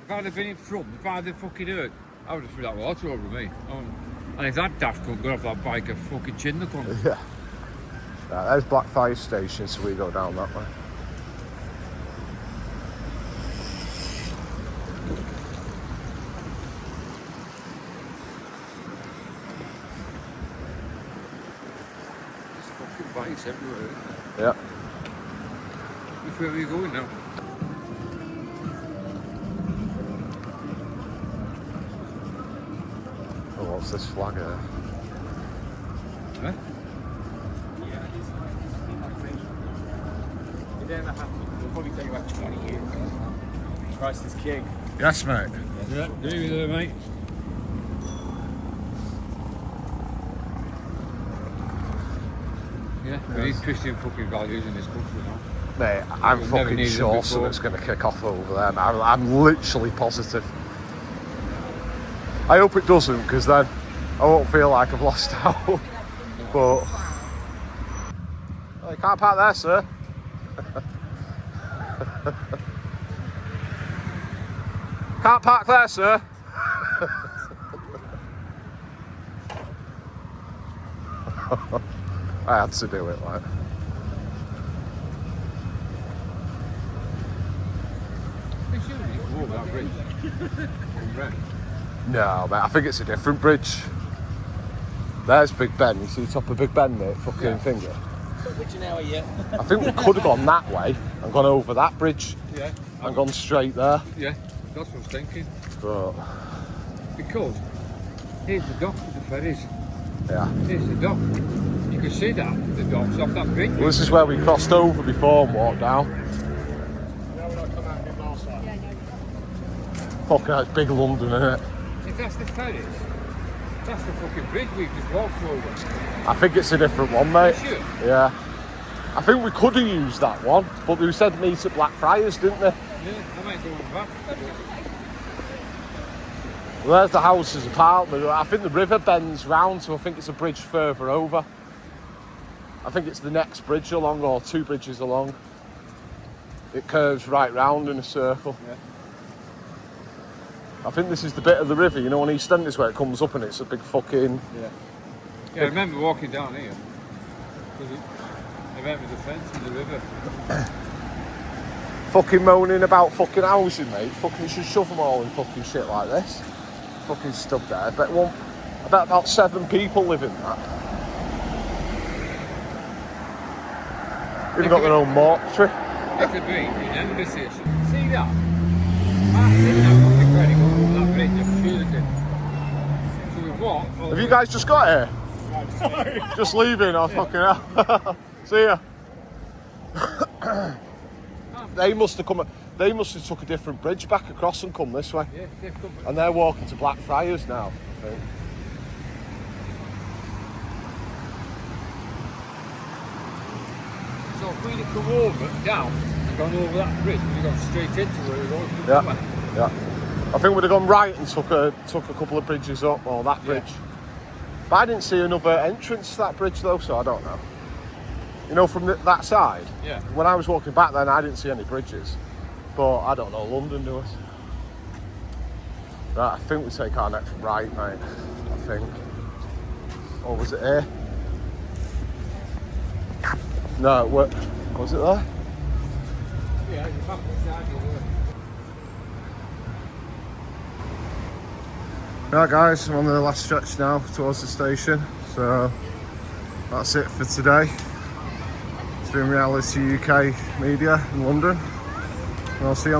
if I'd have been in front, if I'd have fucking hurt, I would have threw that water over me. And if that daft cunt got off that bike, a fucking chin the cunt. Yeah. Right, there's Blackfriars Station, so we go down that way. Bikes everywhere. Yeah. Which way are we going now? Oh, what's this flag here? Huh? It'll probably take about 20 years. Christ is king. Yes, mate. Yeah, do you there, mate? Yeah, we need Christian fucking values in this country now. Mate, I'm We've never fucking needed sure them before. something's going to kick off over there. I'm literally positive. I hope it doesn't, because then I won't feel like I've lost out. But oh, you can't park there, sir. Can't park there, sir. I had to do it, like. They shouldn't even walk that bridge. No, mate, I think it's a different bridge. There's Big Ben. You see the top of Big Ben, mate? Fucking finger. Which an hour yet? I think we could have gone that way and gone over that bridge. Yeah. And gone straight there. Yeah, that's what I was thinking. But Because here's the dock for the ferries. yeah. Here's the dock. You can see that, the docks off that bridge. Well, this is where we crossed over before and walked down. Fucking hell, it's big London, isn't it? If that's the ferries, that's the fucking bridge we've just walked over. I think it's a different one, mate. Sure. Yeah. I think we could have used that one, but they said meet at Blackfriars, didn't they? Yeah, I might go back. Well, there's the houses apart. I think the river bends round, so I think it's a bridge further over. I think it's the next bridge along, or two bridges along. It curves right round in a circle. Yeah. I think this is the bit of the river, you know, on EastEnders where it comes up and it's a big fucking... Yeah. Yeah, I remember walking down here. I remember the fence and the river. Fucking moaning about fucking housing, mate. Fucking, you should shove them all in fucking shit like this. Fucking stood there. I bet about 7 people live in that. They've got their own mortuary. It could be in embassy. See that? I've seen that fucking credit over that bridge. I'm sure they did. So we walked. Have you guys just got here? Just leaving? Oh, fucking hell. See ya. They must have took a different bridge back across and come this way. Yeah, they've come back. And they're walking to Blackfriars now, I think. So if we'd have come over, down, and gone over that bridge, we'd have gone straight into where we're going to. Yeah, yeah. I think we'd have gone right and took a couple of bridges up, or that bridge. But I didn't see another entrance to that bridge though, so I don't know. You know, from that side? Yeah. When I was walking back then, I didn't see any bridges. But I don't know, London do us. Right, I think we take our next right, mate. I think. Or was it here? No, what was it there? Yeah, you're back inside the road. Right guys, I'm on the last stretch now towards the station, so that's it for today. It's been Reality UK Media in London, and I'll see you on the